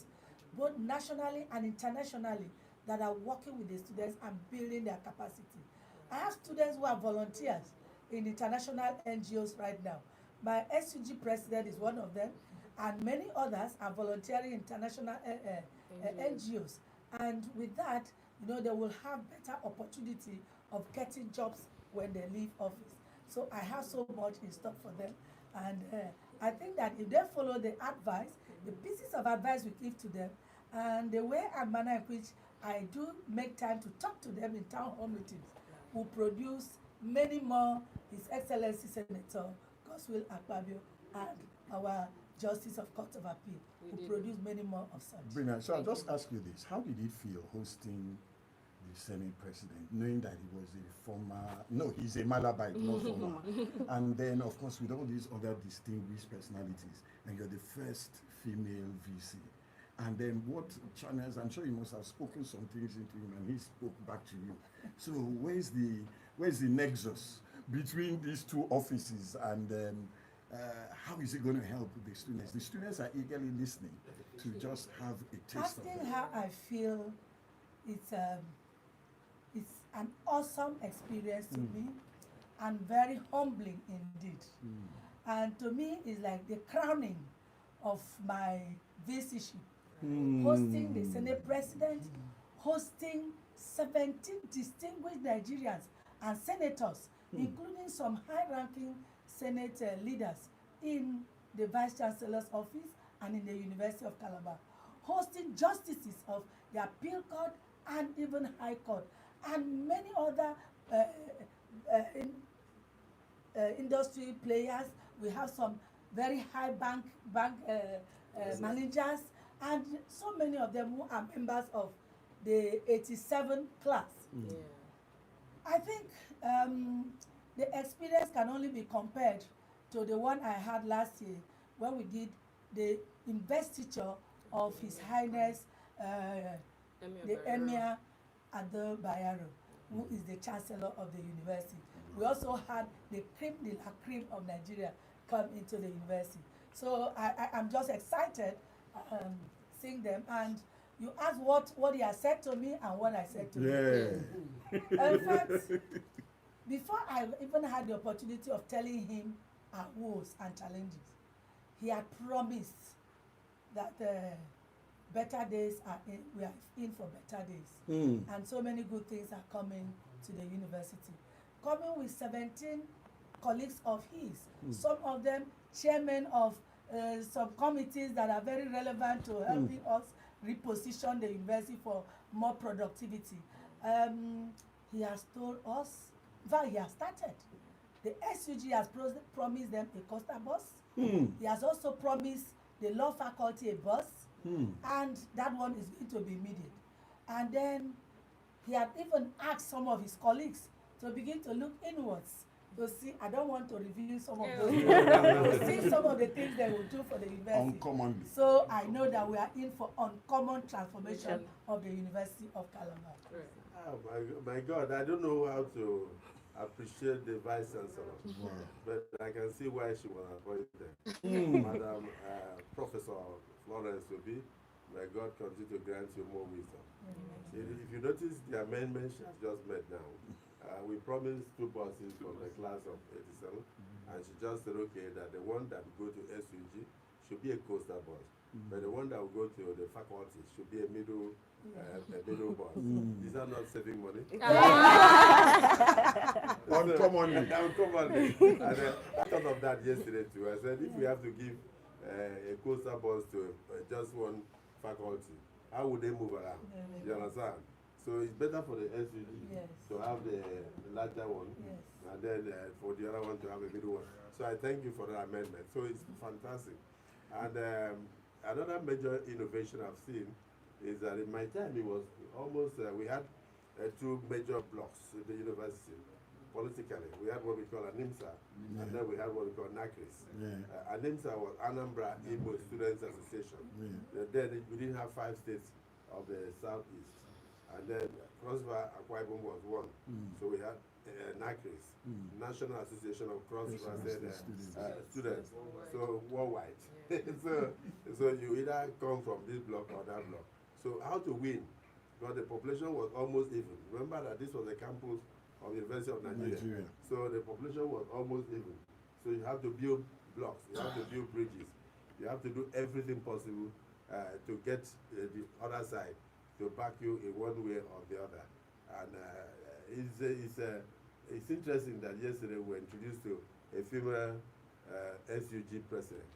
both nationally and internationally, that are working with the students and building their capacity. I have students who are volunteers in international NGOs right now. My SUG president is one of them, and many others are volunteering international NGOs. And with that, they will have better opportunity of getting jobs when they leave office. So I have so much in stock for them. And I think that if they follow the advice, the pieces of advice we give to them, and the way and manner in which I do make time to talk to them in town hall meetings, will produce many more His Excellency Senator Godswill Akpabio and our Justice of Court of Appeal will produce many more of such. Brilliant. So I'll just ask you this. How did it feel hosting the Senate President, knowing that he was a former, he's a Malabite, not former. And then, of course, with all these other distinguished personalities, and you're the first female VC. And then what channels, I'm sure you must have spoken some things into him and he spoke back to you. So where's the nexus between these two offices, and how is it going to help the students? The students are eagerly listening to just have a taste of Asking it. how I feel, it's an awesome experience to me and very humbling indeed. And to me, it's like the crowning of my VCship. Hosting the Senate President, hosting 17 distinguished Nigerians and senators, including some high-ranking Senate leaders in the Vice Chancellor's office and in the University of Calabar, hosting justices of the Appeal Court and even High Court, and many other industry players. We have some very high bank managers, and so many of them who are members of the 87 class. Yeah. I think the experience can only be compared to the one I had last year when we did the investiture of His Highness the Emir Ado Bayero, who is the Chancellor of the university. We also had the creme de la creme of Nigeria come into the university. So I'm just excited seeing them. And you asked what he has said to me and what I said to him. In fact, before I even had the opportunity of telling him our woes and challenges, he had promised that better days are in, we are in for better days. And so many good things are coming to the university. Coming with 17 colleagues of his, some of them chairmen of some committees that are very relevant to helping us reposition the university for more productivity. He has told us, in fact, he has started. The SUG has promised them a coaster bus. He has also promised the law faculty a bus, and that one is going to be immediate. And then he had even asked some of his colleagues to begin to look inwards to see. I don't want to reveal some of those, to see some of the things they will do for the university. Uncommonly. So I know that we are in for uncommon transformation of the University of Calabar. Oh my God, I don't know how to appreciate the Vice Chancellor, but I can see why she was appointed. Madam Professor Florence Obi, may God continue to grant you more wisdom. If you notice the amendment she has just made now, we promised 2 buses from the class of 87, and she just said, okay, that the one that will go to SUG should be a coaster bus, but the one that will go to the faculty should be a middle bus. Is that not saving money? Uncommonly. Uncommonly. And I thought of that yesterday too. I said, if we have to give a coaster bus to just one faculty, how would they move around? You understand? So it's better for the SUG to have the larger one, and then for the other one to have a middle one. So I thank you for that amendment. So it's fantastic. And another major innovation I've seen is that in my time it was almost, we had 2 major blocks in the university. Politically, we had what we call ANIMSA, and then we had what we call NACRIS. ANIMSA was Anambra Igbo Students Association. Then we didn't have 5 states of the southeast. And then Cross-River Akwa Ibom was one. So we had NACRIS, National Association of Cross-River Students. So worldwide. so you either come from this block or that block. So how to win? Because the population was almost even. Remember that this was a campus of the University of Nigeria. So the population was almost even. So you have to build blocks, you have to build bridges, you have to do everything possible to get the other side to back you in one way or the other. And it's it's interesting that yesterday we were introduced to a female SUG president.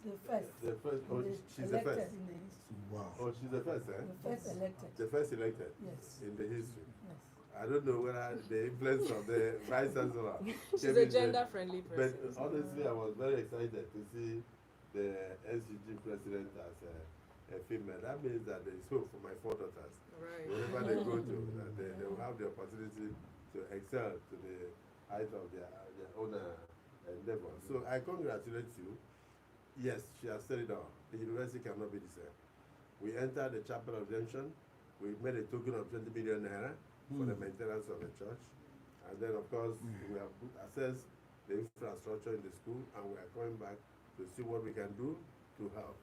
The first. The first, oh, she's the elected first. in the history. Wow. Oh, she's the first, eh? The first elected. The first elected Yes. in the history. Yes. I don't know whether the influence of the vice chancellor. She's a gender-friendly But president. honestly, I was very excited to see the SUG president as a female. That means that there is hope for my 4 daughters. Right. Wherever they go to, that they will have the opportunity to excel to the height of their own endeavor. So I congratulate you. Yes, she has said it all. The university cannot be the same. We entered the Chapel of Redemption. We made a token of 20 million naira for the maintenance of the church. And then, of course, we have assessed the infrastructure in the school, and we are coming back to see what we can do to help.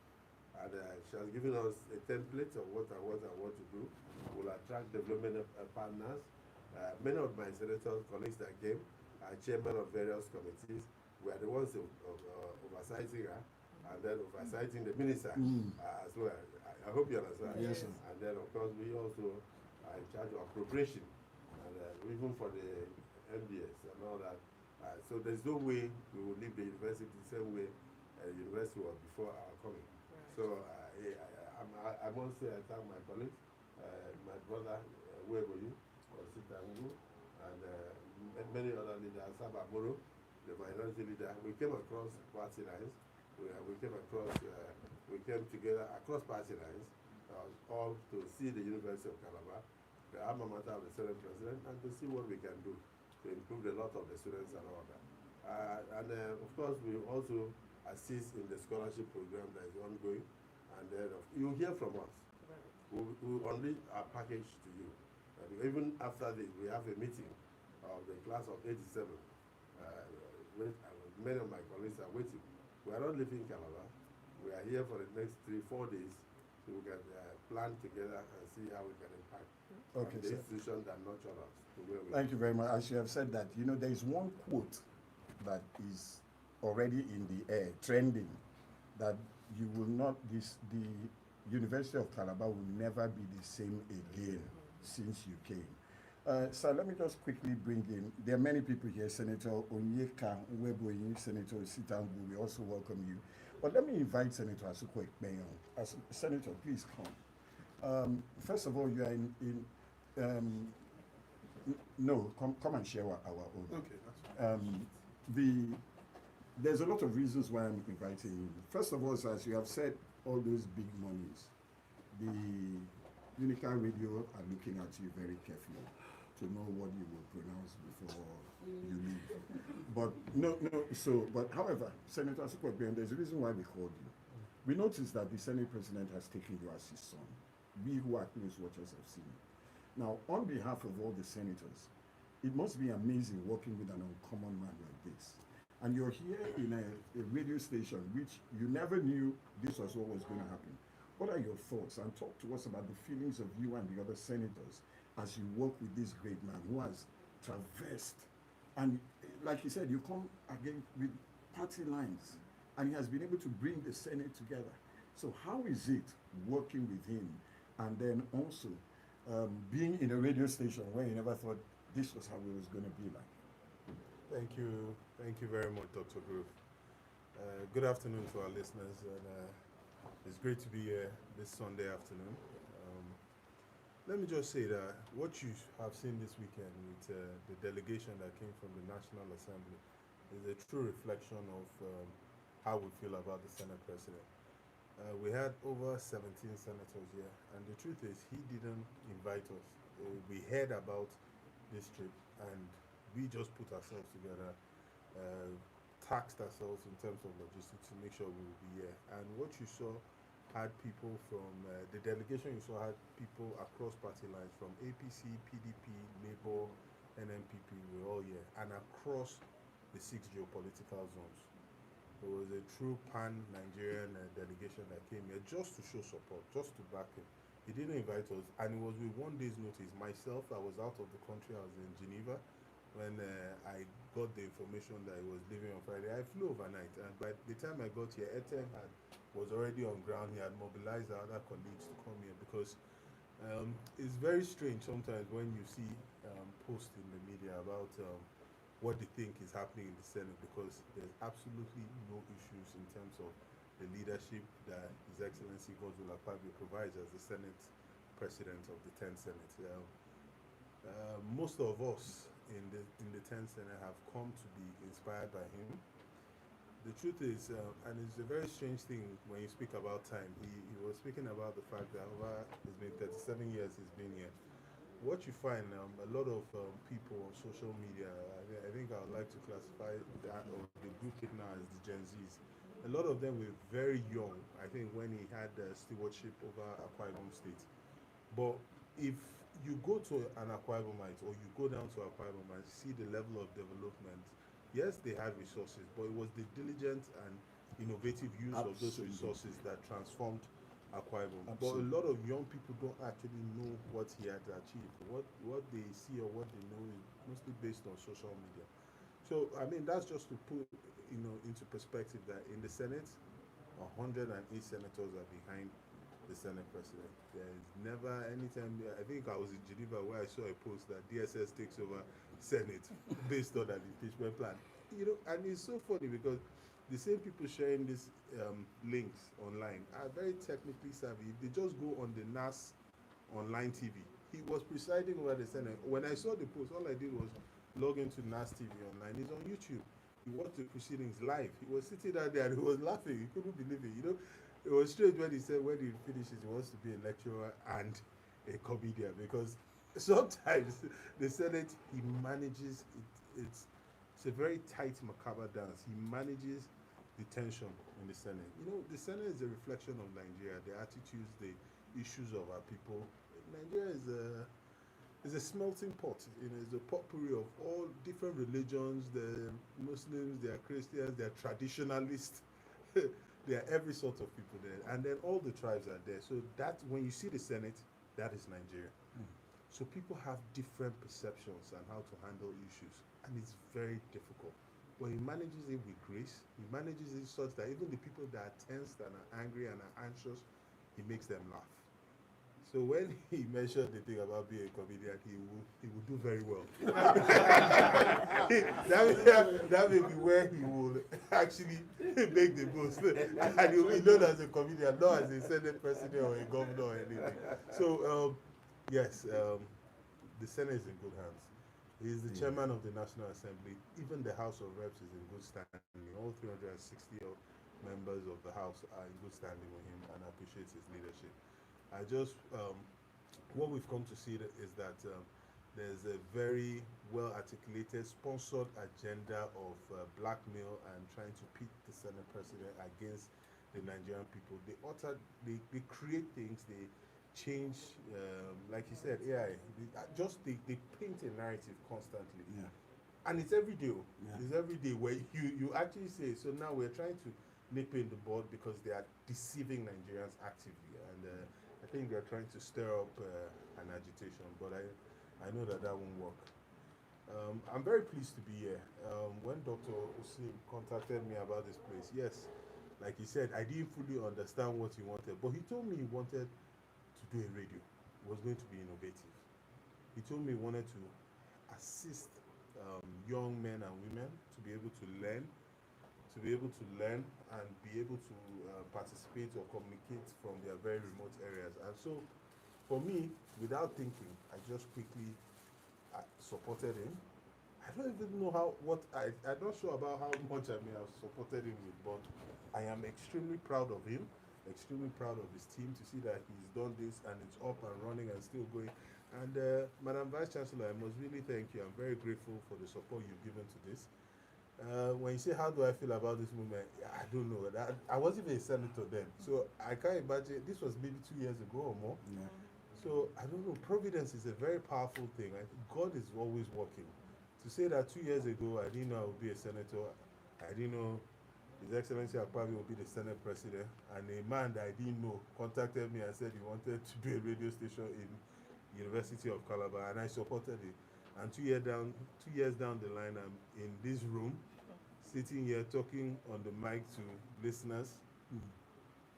And she has given us a template of what to do. We'll attract development partners. Many of my senators, colleagues that came, are chairmen of various committees. We are the ones oversighting her, and then oversighting the minister as well. I hope you understand. Yes, sir. And then, of course, we also are in charge of appropriation, and even for the MDS and all that. So there's no way we will leave the university the same way the university was before our coming. Right. So I must say I thank my colleagues, my brother Weboyi, Ositangu, and many other leaders, Sabamoro, the minority leader. We came across party lines. We came together across party lines, all to see the University of Calabar, the alma mater of the Senate President, and to see what we can do to improve the lot of the students and all that. Of course, we also assist in the scholarship program that is ongoing, and then you'll hear from us. Right. We'll unleash our package to you. Even after this, we have a meeting of the class of 87. Many of my colleagues are waiting. We are not leaving Calabar. We are here for the next 3-4 days, so we can plan together and see how we can impact the sir. institution that nurture us to where we Thank you very much. As you have said that, there is one quote that is already in the air, trending, that you will not, the University of Calabar will never be the same again since you came. Sir, let me just quickly bring in, there are many people here, Senator Onyeka Nweboyi, Senator Sitangu, we also welcome you. But let me invite Senator Asuko Ekpeyon. Senator, please come. First of all, you are no, come and share our own. Okay, that's fine. There's a lot of reasons why I'm inviting you. First of all, as you have said, all those big monies, the Unical Radio are looking at you very carefully to know what you will pronounce before you leave. But however, Senator Asuko Ekpeyon, there's a reason why we called you. We noticed that the Senate President has taken you as his son. We who are close watchers have seen it. Now, on behalf of all the senators, it must be amazing working with an uncommon man like this. And you're here in a radio station which you never knew this was what was going to happen. What are your thoughts? And talk to us about the feelings of you and the other senators as you work with this great man who has traversed. And like you said, you come again with party lines, and he has been able to bring the Senate together. So how is it working with him, and then also being in a radio station where you never thought this was how it was going to be like? Thank you very much, Dr. Groove. Good afternoon to our listeners, and it's great to be here this Sunday afternoon. Let me just say that what you have seen this weekend with the delegation that came from the National Assembly is a true reflection of how we feel about the Senate President. We had over 17 senators here, and the truth is he didn't invite us. We heard about this trip, and we just put ourselves together, taxed ourselves in terms of logistics to make sure we would be here. And what you saw had people from the delegation, you saw had people across party lines from APC, PDP, Labour, NNPP, we're all here, and across the 6 geopolitical zones. There was a true pan-Nigerian delegation that came here just to show support, just to back him. He didn't invite us, and it was with 1 day's notice. Myself, I was out of the country, I was in Geneva. When I got the information that he was leaving on Friday, I flew overnight, and by the time I got here, Etienne was already on ground. He had mobilized our other colleagues to come here because It's very strange sometimes when you see posts in the media about what they think is happening in the Senate, because there's absolutely no issues in terms of the leadership that His Excellency Godswill Akpabio provides as the Senate President of the 10th Senate. Most of us in the 10th Senate have come to be inspired by him. The truth is, and it's a very strange thing when you speak about time. He was speaking about the fact that over it's been 37 years he's been here. What you find, a lot of people on social media, I think I would like to classify that, or the group it now, as the Gen Zs. A lot of them were very young, I think, when he had stewardship over Akwa Ibom State. But if you go to an Akwa Ibomite, or you go down to Akwa Ibom and see the level of development, yes, they had resources, but it was the diligent and innovative use of those resources that transformed Akwa Ibom. But a lot of young people don't actually know what he had achieved. What they see or what they know is mostly based on social media. So I mean, that's just to put into perspective that in the Senate, 108 senators are behind the Senate President. There is never any time. I think I was in Geneva where I saw a post that DSS takes over Senate based on an impeachment plan. And it's so funny because the same people sharing these links online are very technically savvy. If they just go on the NAS online TV, he was presiding over the Senate. When I saw the post, all I did was log into NAS TV online. It's on YouTube. He watched the proceedings live. He was sitting down there and he was laughing. He couldn't believe it. It was strange when he said when he finishes he wants to be a lecturer and a comedian, because sometimes the Senate, he manages it. It's a very tight macabre dance. He manages the tension in the Senate. The Senate is a reflection of Nigeria, the attitudes, the issues of our people. Nigeria is a smelting pot. It's a potpourri of all different religions. The Muslims, they are Christians, they are traditionalists. There are every sort of people there, and then all the tribes are there. So that when you see the Senate, that is Nigeria. So people have different perceptions on how to handle issues, and it's very difficult. But he manages it with grace. He manages it such that even the people that are tensed and are angry and are anxious, he makes them laugh. So when he mentioned the thing about being a comedian, he will do very well. that may be where he will actually make the most, and he will be known as a comedian, not as a Senate president or a governor or anything. So yes, the Senate is in good hands. He is the chairman of the National Assembly. Even the House of Reps is in good standing. All 360 members of the House are in good standing with him and appreciate his leadership. I just, what we've come to see is that there's a very well articulated, sponsored agenda of blackmail and trying to pit the Senate President against the Nigerian people. They create things, they change, like you said, AI, they paint a narrative constantly. Yeah. And it's every day. Yeah. It's every day where you actually say, so now we're trying to nip in the bud because they are deceiving Nigerians actively. And I think they're trying to stir up an agitation, but I know that won't work. I'm very pleased to be here. When Dr. Usim contacted me about this place, yes, like he said, I didn't fully understand what he wanted, but he told me he wanted to do a radio. It was going to be innovative. He told me he wanted to assist young men and women to be able to learn and be able to participate or communicate from their very remote areas. And so, for me, without thinking, I just quickly supported him. I don't even know I'm not sure about how much I may have supported him with, but I am extremely proud of him, extremely proud of his team to see that he's done this and it's up and running and still going. And Madam Vice Chancellor, I must really thank you. I'm very grateful for the support you've given to this. When you say, how do I feel about this movement? I don't know. I wasn't even a senator then. So I can't imagine. This was maybe 2 years ago or more. Yeah. So I don't know. Providence is a very powerful thing. God is always working. To say that 2 years ago, I didn't know I would be a senator. I didn't know His Excellency Akpabio would be the Senate President. And a man that I didn't know contacted me and said he wanted to do a radio station in University of Calabar, and I supported it. And 2 years down the line, I'm in this room, sitting here talking on the mic to listeners.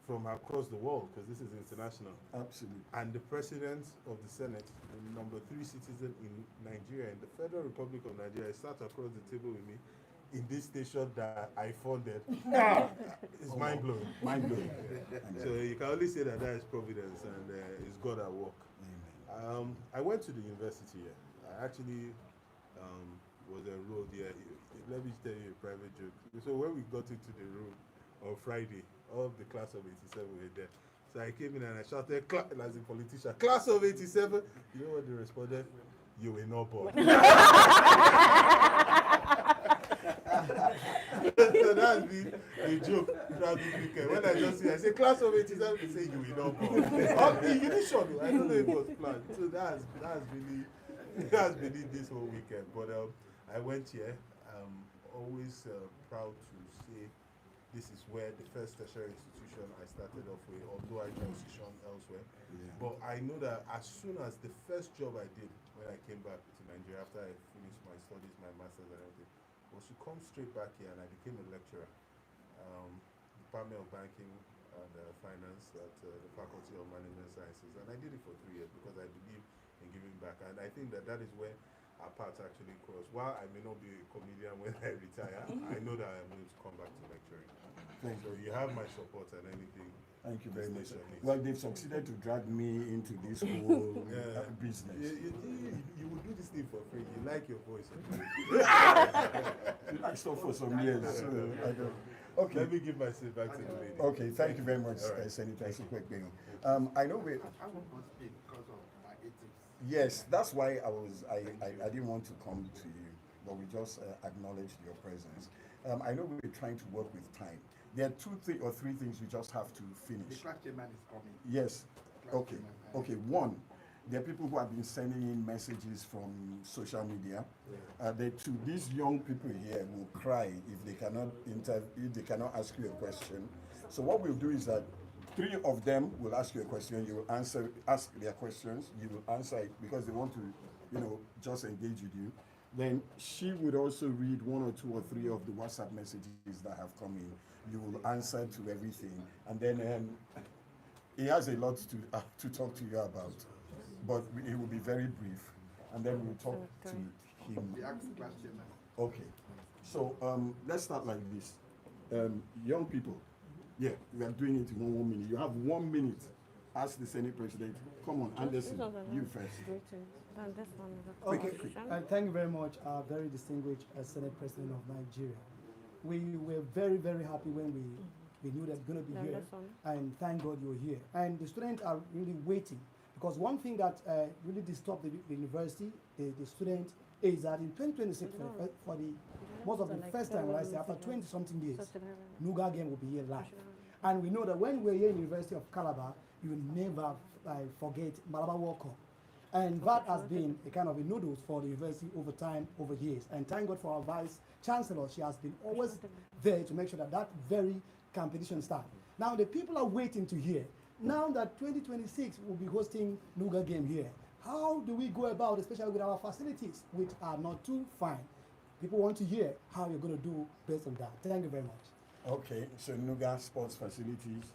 from across the world, because this is international. Absolutely. And the president of the Senate, the number 3 citizen in Nigeria, in the Federal Republic of Nigeria, sat across the table with me in this station that I funded. It's mind-blowing. Mind-blowing. So you can only say that is providence and it's God at work. I went to the university here. I actually was enrolled here. Let me tell you a private joke. So when we got into the room on Friday, all of the class of 87 were there. So I came in and I shouted, as a politician, class of 87. You know what they responded? You were not born. So that's the joke throughout this weekend. When I just see, I say, class of 87, they say, you will not born. You didn't show me. I don't know if it was planned. So that's really this whole weekend. But I went here. Always proud to say this is where the first tertiary institution I started off with, although I transitioned elsewhere. Yeah. But I know that as soon as the first job I did when I came back to Nigeria after I finished my studies, my master's and everything, was to come straight back here, and I became a lecturer. Department of Banking and Finance at the Faculty of Management Sciences, and I did it for 3 years because I believe in giving back, and I think that is where our paths actually cross. While I may not be a comedian when I retire, I know that I'm going to come back to lecturing. So you have my support and anything. Thank you very much. Nation needs. Well, they've succeeded to drag me into this whole business. You will do this thing for free. You like your voice. You like stuff for some years. So I don't. Okay. Let me give my seat back to the lady. Okay, thank you very much, Right. Senator Quickbing. I know we. I will not speak because of my ethics. Yes, that's why I didn't want to come to you, but we just acknowledged your presence. I know we're trying to work with time. There are 2 or 3 things we just have to The finish. class chairman is coming. Yes. Class Okay. chairman, Okay. One, there are people who have been sending in messages from social media. These young people here will cry if they cannot ask you a question. So what we'll do is that 3 of them will ask you a question. You will ask their questions. You will answer it because they want to, just engage with you. Then she would also read 1 or 2 or 3 of the WhatsApp messages that have come in. You will answer to everything, and then he has a lot to talk to you about, but it will be very brief, and then we'll talk to him. The ask class chairman. Okay, so let's start like this. Young people, we are doing it in 1 minute. You have 1 minute. Ask the Senate President. Come on, Anderson, you first. Okay, Quick. thank you very much, very distinguished Senate President of Nigeria. We were very, very happy when we knew that you're going to be here, and thank God you're here. And the students are really waiting, because one thing that really disturbed the university, the students, is that in 2026, for the most of the first time, after 20-something years, Nuga game will be here live. And we know that when we're here in the University of Calabar, you will never forget Malabar World Cup. And that has been a kind of a noodles for the university over time, over years. And thank God for our Vice Chancellor. She has been always there to make sure that very competition starts. Now the people are waiting to hear. Now that 2026 will be hosting Nuga game here, how do we go about, especially with our facilities, which are not too fine? People want to hear how you're going to do based on that. Thank you very much. Okay, so Nuga Sports Facilities.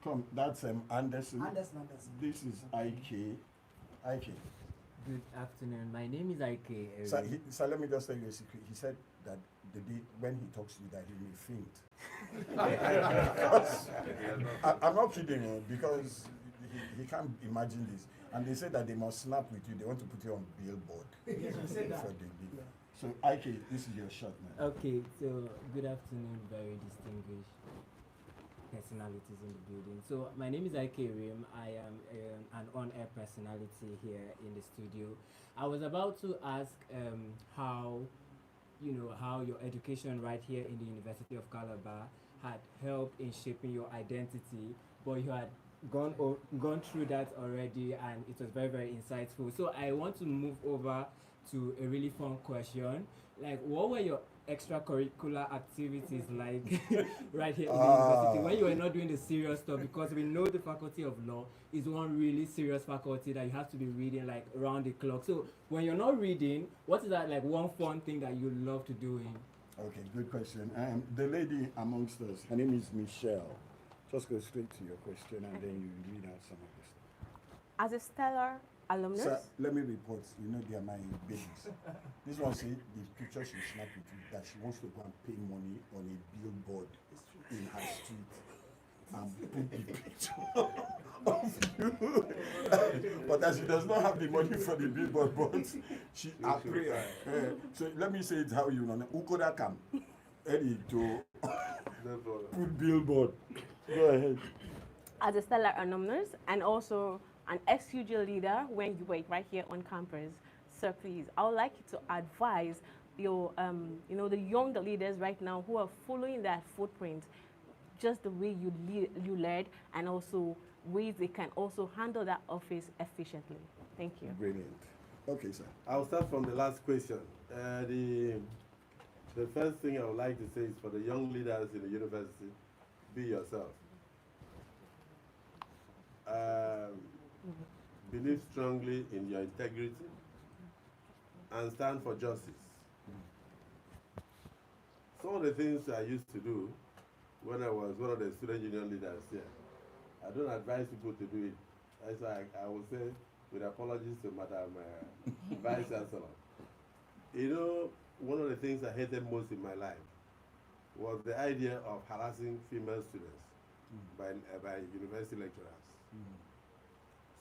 Come, that's Anderson. Anderson. This is IK. Good afternoon. My name is Ike. So let me just tell you a secret. He said that the day when he talks to you that he may faint. I'm not kidding, because he can't imagine this. And they said that they must snap with you. They want to put you on billboard. Yes, we said that. Before they leave. So IK, this is your shot, man. Okay, so good afternoon, very distinguished personalities in the building. So my name is Ike Rim. I am an on-air personality here in the studio. I was about to ask how your education right here in the University of Calabar had helped in shaping your identity, but you had gone through that already, and it was very, very insightful. So I want to move over to a really fun question. Like, what were your extracurricular activities like right here in the university when you were not doing the serious stuff? Because we know the Faculty of Law is one really serious faculty that you have to be reading like around the clock. So when you're not reading, what is that like one fun thing that you love to do in? Okay, good question. The lady amongst us, her name is Michelle. Just go straight to your question and then you read out some of this. As a stellar alumnus, Sir, let me report. You know they are my babies. This one said the picture she snapped with you that she wants to go and pay money on a billboard in her street and put the picture of you. But as she does not have the money for the billboard, but she a prayer. So let me say it how you know. Ukoda come. Eddie to put billboard. Go ahead. as a stellar alumnus and also an ex-UJ leader when you were right here on campus, sir, please, I would like you to advise your, the younger leaders right now who are following that footprint, just the way you led, and also ways they can also handle that office efficiently. Thank you. Brilliant. Okay, sir. I'll start from the last question. The first thing I would like to say is for the young leaders in the university, be yourself. Believe strongly in your integrity and stand for justice. Some of the things I used to do when I was one of the student union leaders here, I don't advise people to do it. As I will say, with apologies to Madam Vice Chancellor. You know, one of the things I hated most in my life was the idea of harassing female students by university lecturers.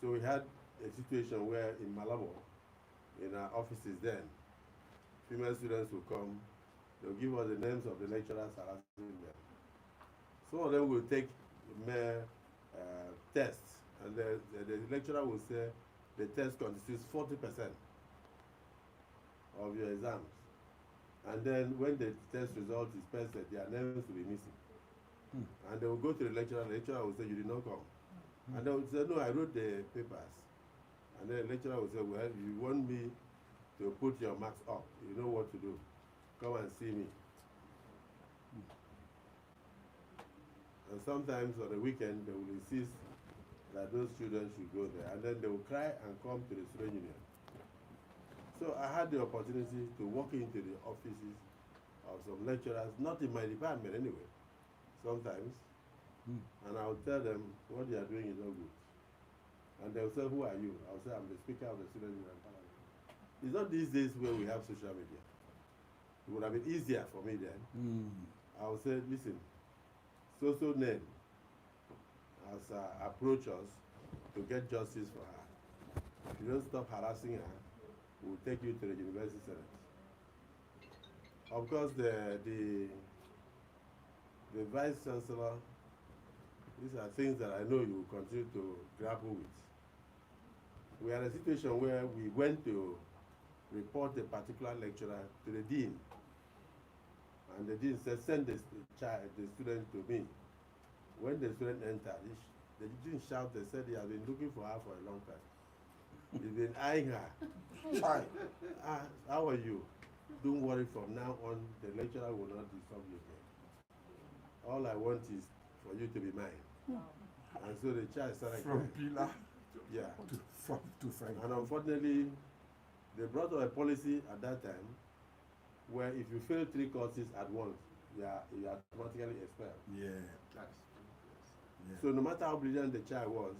So we had a situation where in Malabo, in our offices then, female students would come, they'll give us the names of the lecturers harassing them. Some of them will take mere tests, and the lecturer will say the test constitutes 40% of your exams. And then when the test result is posted, their names will be missing. And they will go to the lecturer will say, you did not come. And they will say, no, I wrote the papers. And then the lecturer will say, well, you want me to put your marks up, you know what to do. Come and see me. And sometimes on the weekend, they will insist that those students should go there. And then they will cry and come to the student union. So I had the opportunity to walk into the offices of some lecturers, not in my department anyway, sometimes. And I would tell them, what you are doing is not good. And they'll say, who are you? I'll say, I'm the speaker of the student union parliament. It's not these days where we have social media. It would have been easier for me then. I would say, listen, so name has approached us to get justice for her. If you don't stop harassing her, we'll take you to the university senate. Of course, the Vice Chancellor, these are things that I know you will continue to grapple with. We are in a situation where we went to report a particular lecturer to the dean. And the dean said, send the student to me. When the student entered, the dean shouted, said he has been looking for her for a long time. He's been eyeing her. How are you? Don't worry, from now on, the lecturer will not disturb you again. All I want is for you to be mine. And so the child started From crying. pillar Yeah. to Frank. And unfortunately, they brought up a policy at that time where if you fail 3 courses at once, you are automatically expelled. Yeah. So no matter how brilliant the child was,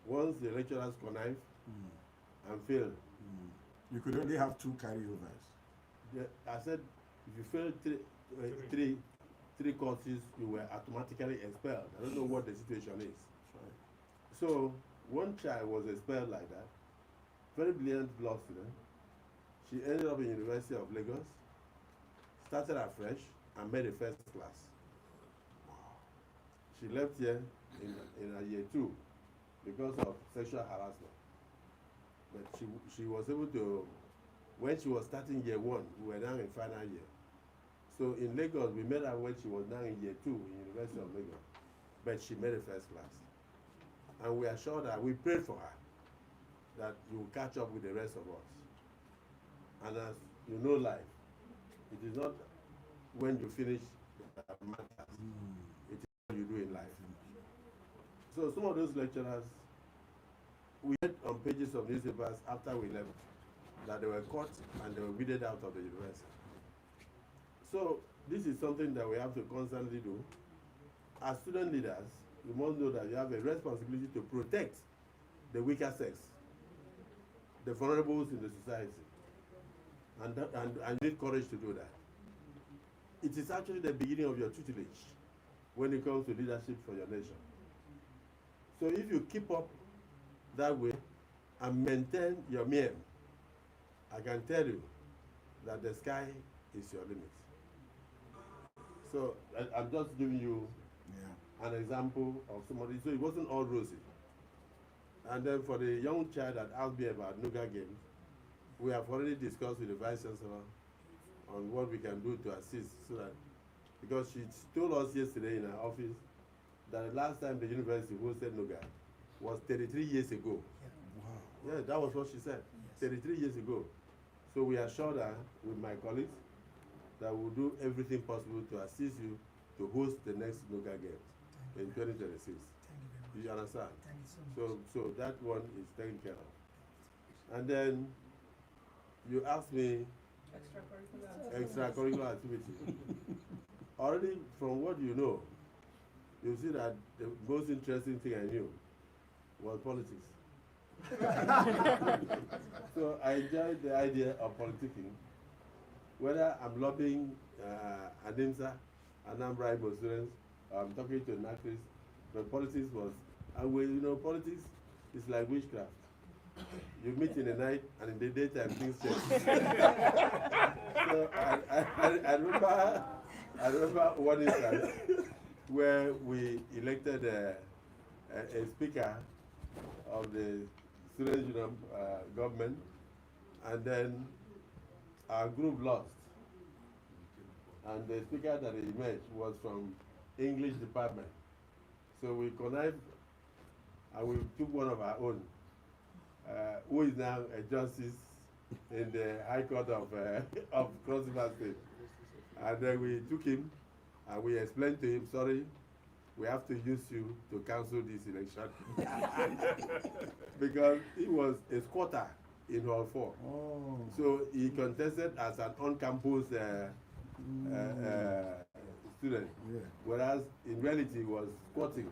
once the lecturers connive and fail, You could only have 2 carryovers. I said, if you fail three courses, you were automatically expelled. I don't know what the situation is. So one child was expelled like that. Very brilliant law student. She ended up in University of Lagos, started afresh, and made a first class. She left here in her year 2 because of sexual harassment. But she was able to, when she was starting year 1, we were now in final year. So in Lagos, we met her when she was now in year 2 in University of Lagos. But she made a first class. And we assured her, we prayed for her, that you will catch up with the rest of us. And as you know life, it is not when you finish that matters. It is what you do in life. So some of those lecturers, we read on pages of newspapers after we left that they were caught and they were weeded out of the university. So this is something that we have to constantly do. as student leaders, you must know that you have a responsibility to protect the weaker sex, the vulnerables in the society, and need courage to do that. It is actually the beginning of your tutelage when it comes to leadership for your nation. So if you keep up that way and maintain your mien, I can tell you that the sky is your limit. So I'm just giving you an example of somebody. So it wasn't all rosy. And then for the young child that asked me about Nuga Games, we have already discussed with the Vice Chancellor on what we can do to assist, so that, because she told us yesterday in her office that the last time the university hosted Nuga was 33 years ago. Yeah, that was what she said, 33 years ago. So we assured her with my colleagues that we'll do everything possible to assist you to host the next Nuga Games in 2026. You understand? Thank you so much. So that one is taken care of. And then you asked me extracurricular activity. Already from what you know, you see that the most interesting thing I knew was politics. So I enjoyed the idea of politicking. Whether I'm lobbying ANIMSA, Anambra Igbo students, I'm talking to NACRIS, but politics was, and we, you know, politics is like witchcraft. You meet in the night, and in the daytime things change. So I remember one instance where we elected a speaker of the student union government, and then our group lost. And the speaker that emerged was from English department. So we connived and we took one of our own, who is now a justice in the High Court of Cross River State. And then we took him and we explained to him, sorry, we have to use you to cancel this election. Because he was a squatter in Hall 4. Oh. So he contested as an on-campus student, whereas in reality he was squatting.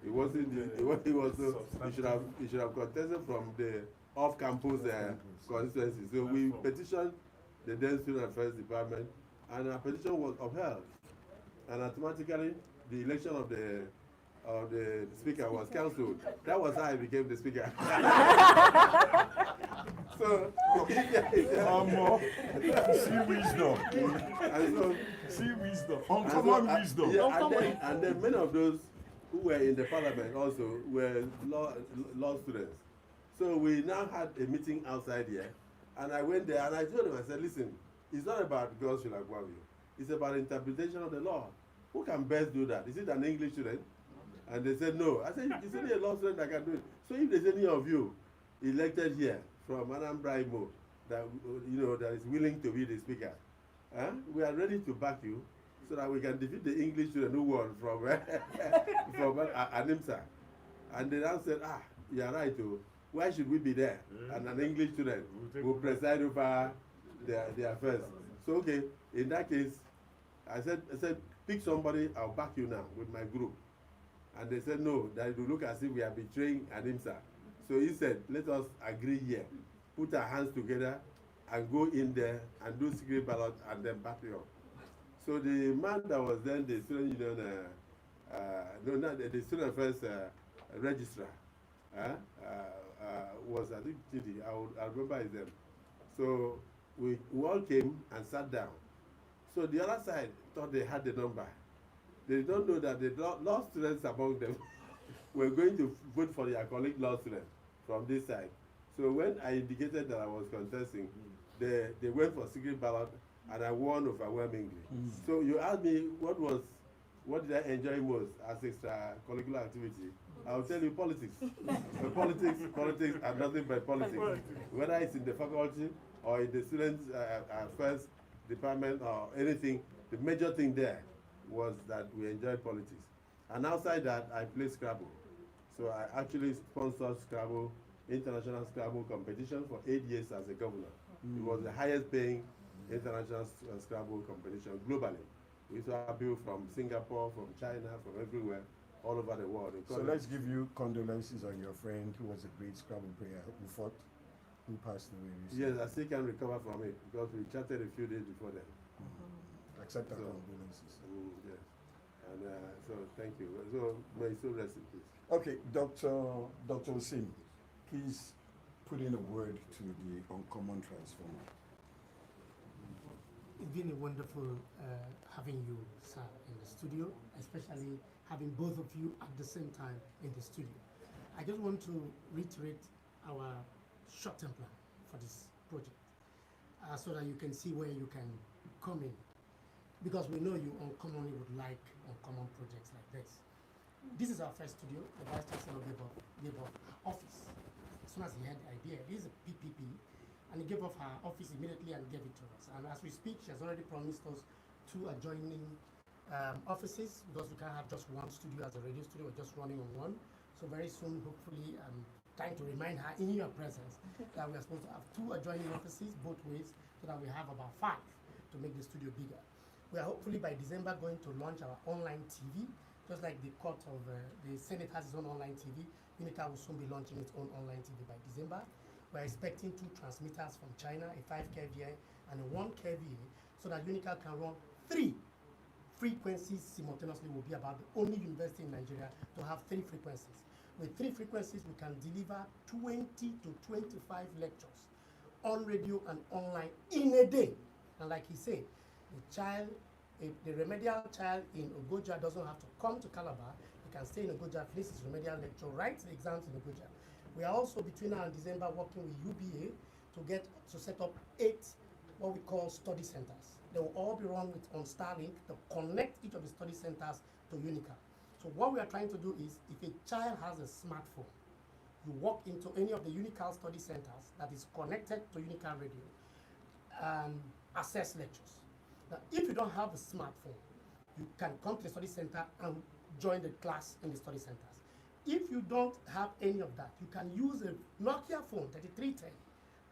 He wasn't. He should have contested from the off-campus constituency. So we petitioned the then Student Affairs Department, and our petition was upheld, and automatically the election of the speaker was cancelled. That was how I became the speaker. So, See wisdom. and so, See wisdom. Uncommon wisdom. Yeah, and then many of those who were in the parliament also were law students. So we now had a meeting outside here, and I went there and I told them, I said, listen, it's not about Godswill Akpabio. It's about interpretation of the law. Who can best do that? Is it an English student? And they said no. I said, it's only a law student that can do it. So if there's any of you elected here from Anambra Igbo that that is willing to be the speaker, we are ready to back you so that we can defeat the English student who won from ANIMSA. And they now said, you're right, why should we be there? And an English student will preside over their affairs. So okay, in that case, I said, pick somebody, I'll back you now with my group. And they said no, that it will look as if we are betraying ANIMSA. So he said, let us agree here, put our hands together and go in there and do secret ballot and then back you up. So the man that was then the student union, the student affairs registrar, was, I think, Chidi, I remember his name. So we all came and sat down. So the other side thought they had the number. They don't know that the law students among them were going to vote for their colleague law students from this side. So when I indicated that I was contesting, they went for secret ballot and I won overwhelmingly. So you asked me what did I enjoy most as extracurricular activity? I'll tell you politics. Politics and nothing but politics. Whether it's in the faculty or in the students' affairs department or anything, the major thing there was that we enjoyed politics. And outside that, I play Scrabble. So I actually sponsored Scrabble, international Scrabble competition for 8 years as a governor. It was the highest paying international Scrabble competition globally. We used to have people from Singapore, from China, from everywhere, all over the world. So let's give you condolences on your friend who was a great Scrabble player who passed away recently. Yes, I still can recover from it because we chatted a few days before then. Accept our So- condolences. Yes. And so thank you. So may you rest in peace. Okay, Dr. Osim, please put in a word to the Uncommon Transformer. It's been a wonderful having you, sir, in the studio, especially having both of you at the same time in the studio. I just want to reiterate our short-term plan for this project so that you can see where you can come in. Because we know you uncommonly would like uncommon projects like this. This is our first studio. The Vice Chancellor gave off her office. As soon as he had the idea, this is a PPP, and he gave off her office immediately and gave it to us. And as we speak, she has already promised us 2 adjoining offices, because we can't have just one studio as a radio studio, we're just running on one. So very soon, hopefully, I'm trying to remind her in your presence that we are supposed to have 2 adjoining offices both ways, so that we have about 5 to make the studio bigger. We are hopefully by December going to launch our online TV, just like the court of the Senate has its own online TV. Unical will soon be launching its own online TV by December. We're expecting 2 transmitters from China, a 5 kVA and a 1 kVA, so that Unical can run 3 frequencies simultaneously. Will be about the only university in Nigeria to have 3 frequencies. With 3 frequencies, we can deliver 20 to 25 lectures on radio and online in a day. And like he said, the remedial child in Ogoja doesn't have to come to Calabar. He can stay in Ogoja, finish his remedial lecture, write the exams in Ogoja. We are also between now and December working with UBA to set up 8 what we call study centers. They will all be run on Starlink to connect each of the study centers to Unical. So what we are trying to do is, if a child has a smartphone, you walk into any of the Unical study centers that is connected to Unical Radio and access lectures. Now, if you don't have a smartphone, you can come to the study center and join the class in the study centers. If you don't have any of that, you can use a Nokia phone, 3310,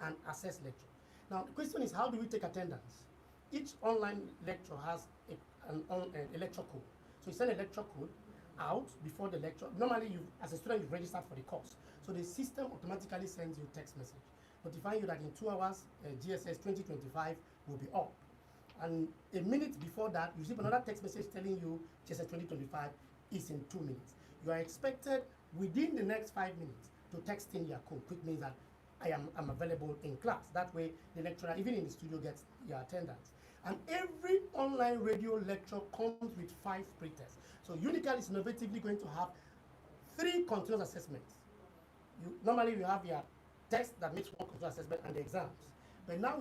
and access lecture. Now, the question is, how do we take attendance? Each online lecture has a lecture code. So you send a lecture code out before the lecture. Normally, as a student, you've registered for the course. So the system automatically sends you a text message notifying you that in 2 hours, GSS 2025 will be up. And a minute before that, you receive another text message telling you GSS 2025 is in 2 minutes. You are expected within the next 5 minutes to text in your code, which means that I'm available in class. That way, the lecturer, even in the studio, gets your attendance. And every online radio lecture comes with 5 pre-tests. So Unical is innovatively going to have 3 continuous assessments. Normally you have your test that makes 1 continuous assessment and the exams. But now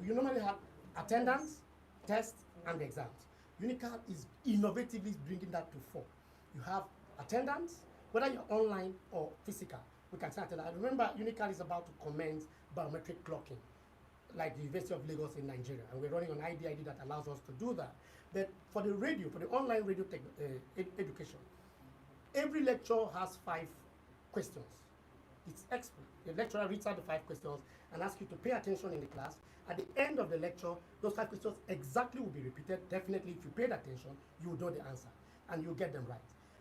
you normally have attendance, test, and the exams. Unical is innovatively bringing that to 4. You have attendance, whether you're online or physical. We can say attendance. Remember, Unical is about to commence biometric clocking, like the University of Lagos in Nigeria, and we're running an IDID that allows us to do that. But for the radio, for the online radio education, every lecture has 5 questions. It's expert. The lecturer reads out the 5 questions and asks you to pay attention in the class. At the end of the lecture, those 5 questions exactly will be repeated. Definitely, if you paid attention, you will know the answer, and you'll get them right.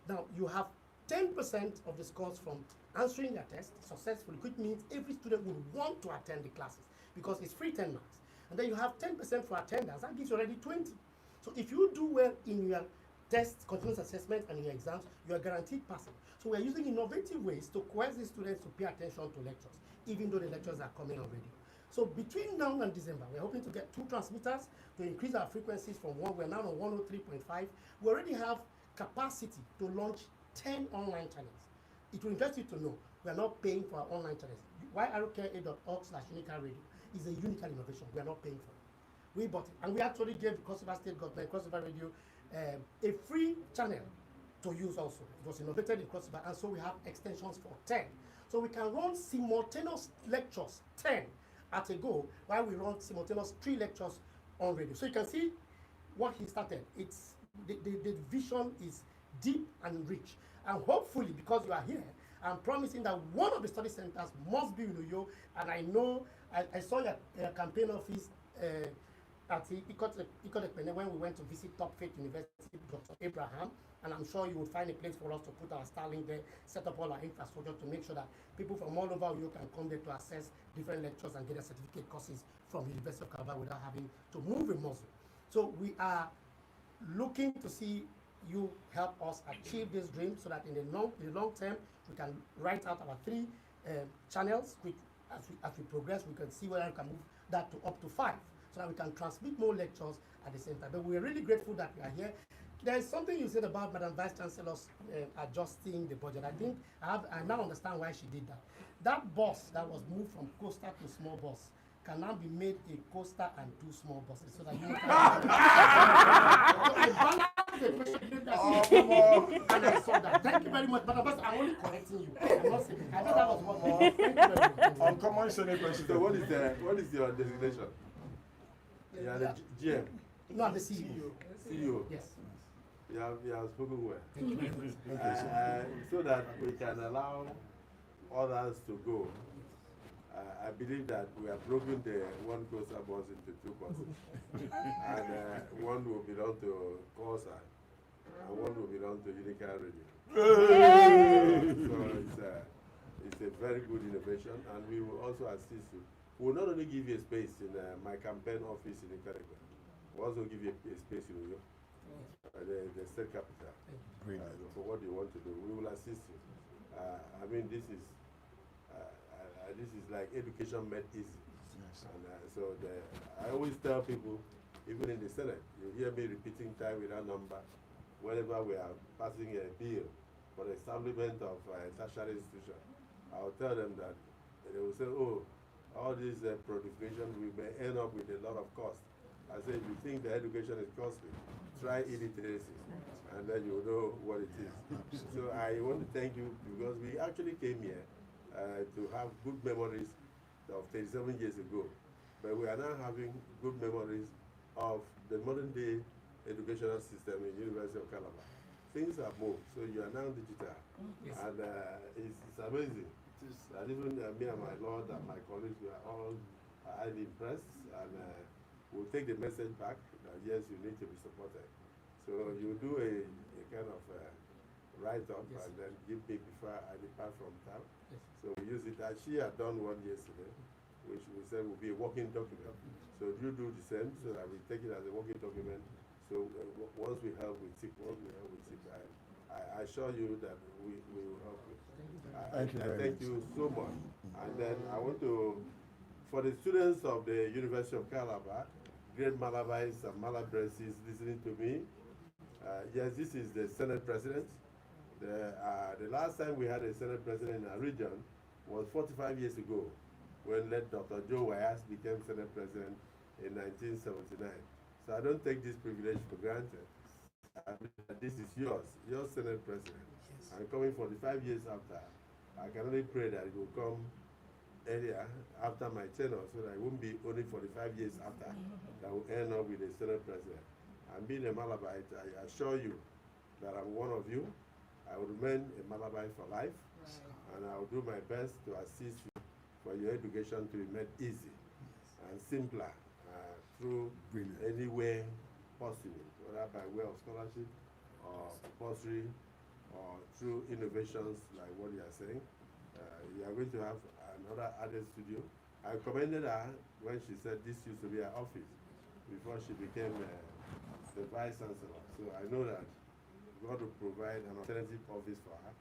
Now, you have 10% of the scores from answering your test successfully, which means every student will want to attend the classes because it's free 10 marks. And then you have 10% for attendance. That gives you already 20. So if you do well in your test, continuous assessment, and in your exams, you are guaranteed passing. So we are using innovative ways to coerce the students to pay attention to lectures, even though the lectures are coming on radio. So between now and December, we're hoping to get 2 transmitters to increase our frequencies from 1. We're now on 103.5. We already have capacity to launch 10 online channels. It will interest you to know we are not paying for our online channels. YRKA.org/Unical Radio is a Unical innovation. We are not paying for it. We bought it. And we actually gave Cross River State Government, Cross River Radio, a free channel to use also. It was innovated in Cross River, and so we have extensions for 10. So we can run simultaneous lectures, 10 at a go, while we run simultaneous 3 lectures on radio. So you can see what he started. It's the vision is deep and rich. And hopefully, because you are here, I'm promising that one of the study centers must be in Uyo. And I know, I saw your campaign office at Ikot when we went to visit Top Faith University, Dr. Abraham, and I'm sure you would find a place for us to put our Starlink there, set up all our infrastructure to make sure that people from all over you can come there to access different lectures and get their certificate courses from University of Calabar without having to move a muscle. So we are looking to see you help us achieve this dream so that in the long term, we can write out our 3 channels, which as we progress, we can see whether we can move that to up to 5, so that we can transmit more lectures at the same time. But we're really grateful that we are here. There is something you said about Madam Vice Chancellor's adjusting the budget. I think I now understand why she did that. That bus that was moved from coaster to small bus can now be made a coaster and 2 small buses, so that you can and I saw that. Thank you very much. But I'm only correcting you. I'm not saying. I know that was what. Thank you very much. Uncommon Senate President. So what is your designation? You are the GM. No, I'm the CEO. CEO. Yes. You have spoken well. Thank you very much. So that we can allow others to go. I believe that we have broken the one coaster bus into 2 buses. And one will belong to Corsa, and one will belong to Unical Radio. So it's a very good innovation, and we will also assist you. We will not only give you a space in my campaign office in Calabar, we'll also give you a space in New York, the state capital, for what you want to do. We will assist you. I mean, this is like education made easy. Yes. And so I always tell people, even in the Senate, you hear me repeating time without number, whenever we are passing a bill for the establishment of a tertiary institution, I'll tell them that they will say, oh, all this proliferation, we may end up with a lot of cost. I say, if you think the education is costly, try illiteracy, and then you'll know what it is. So I want to thank you, because we actually came here to have good memories of 37 years ago. But we are now having good memories of the modern day educational system in University of Calabar. Things have moved, so you are now digital. Yes. And it's amazing that even me and my lord and my colleagues, we are all highly impressed, and we'll take the message back that yes, you need to be supported. So you do a kind of write-up, yes, and then give me before I depart from town. Yes. So we use it. She had done one yesterday, which we said will be a working document. So you do the same, so that we take it as a working document. So once we help with SIP, I assure you that we will help you. Thank you so much. And then I want to, for the students of the University of Calabar, great Malabais and Malabrenses listening to me, yes, this is the Senate President. The last time we had a Senate President in our region was 45 years ago, when late Dr. Joe Wyas became Senate President in 1979. So I don't take this privilege for granted. This is yours, your Senate President. Yes. I'm coming 45 years after. I can only pray that it will come earlier after my tenure, so that it won't be only 45 years after that will end up with a Senate President. And being a Malabite, I assure you that I'm one of you. I will remain a Malabite for life, and I will do my best to assist you for your education to be made easy and simpler through any way possible, whether by way of scholarship or bursary or through innovations like what you are saying. You are going to have another added studio. I commended her when she said this used to be her office before she became the Vice Chancellor. So I know that God will provide an alternative office for her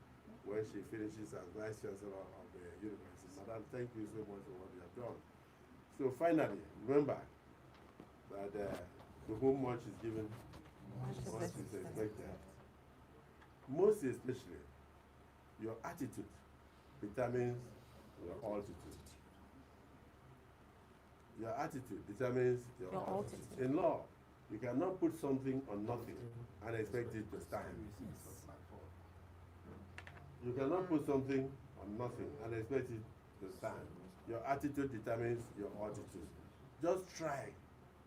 when she finishes as Vice Chancellor of the university. Madam, thank you so much for what you have done. So finally, remember that to whom much is given, much is expected. Most especially, your attitude determines your altitude. Your attitude determines your altitude. In law, you cannot put something on nothing and expect it to stand. You cannot put something on nothing and expect it to stand. Your attitude determines your altitude. Just try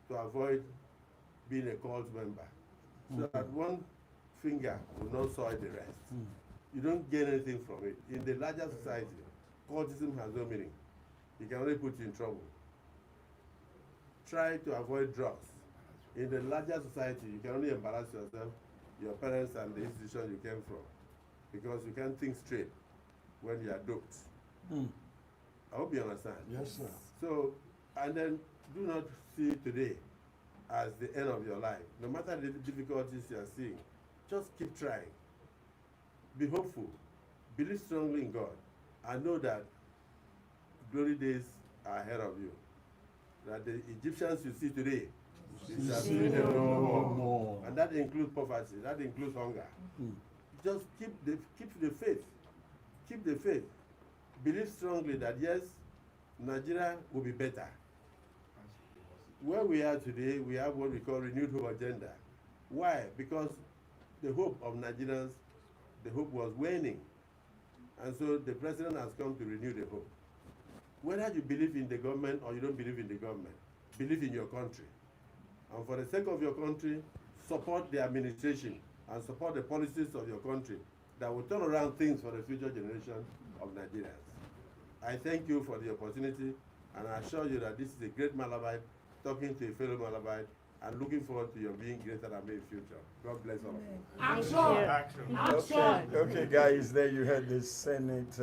to avoid being a cult member, so that one finger will not soil the rest. You don't gain anything from it. In the larger society, cultism has no meaning. It can only put you in trouble. try to avoid drugs. In the larger society, you can only embarrass yourself, your parents, and the institution you came from, because you can't think straight when you are doped. I hope you understand. Yes, sir. So, and then do not see today as the end of your life. No matter the difficulties you are seeing, just keep trying. Be hopeful. Believe strongly in God. And know that glory days are ahead of you. That the Egyptians you see today, you shall see them no more. And that includes poverty. That includes hunger. Just keep the faith. Keep the faith. Believe strongly that yes, Nigeria will be better. Where we are today, we have what we call renewed hope agenda. Why? Because the hope of Nigerians, the hope was waning. And so the president has come to renew the hope. Whether you believe in the government or you don't believe in the government, believe in your country. And for the sake of your country, support the administration and support the policies of your country that will turn around things for the future generation of Nigerians. I thank you for the opportunity, and I assure you that this is a great Malabite talking to a fellow Malabite and looking forward to your being greater than me in future. God bless all of you. Okay, guys, there you heard the Senate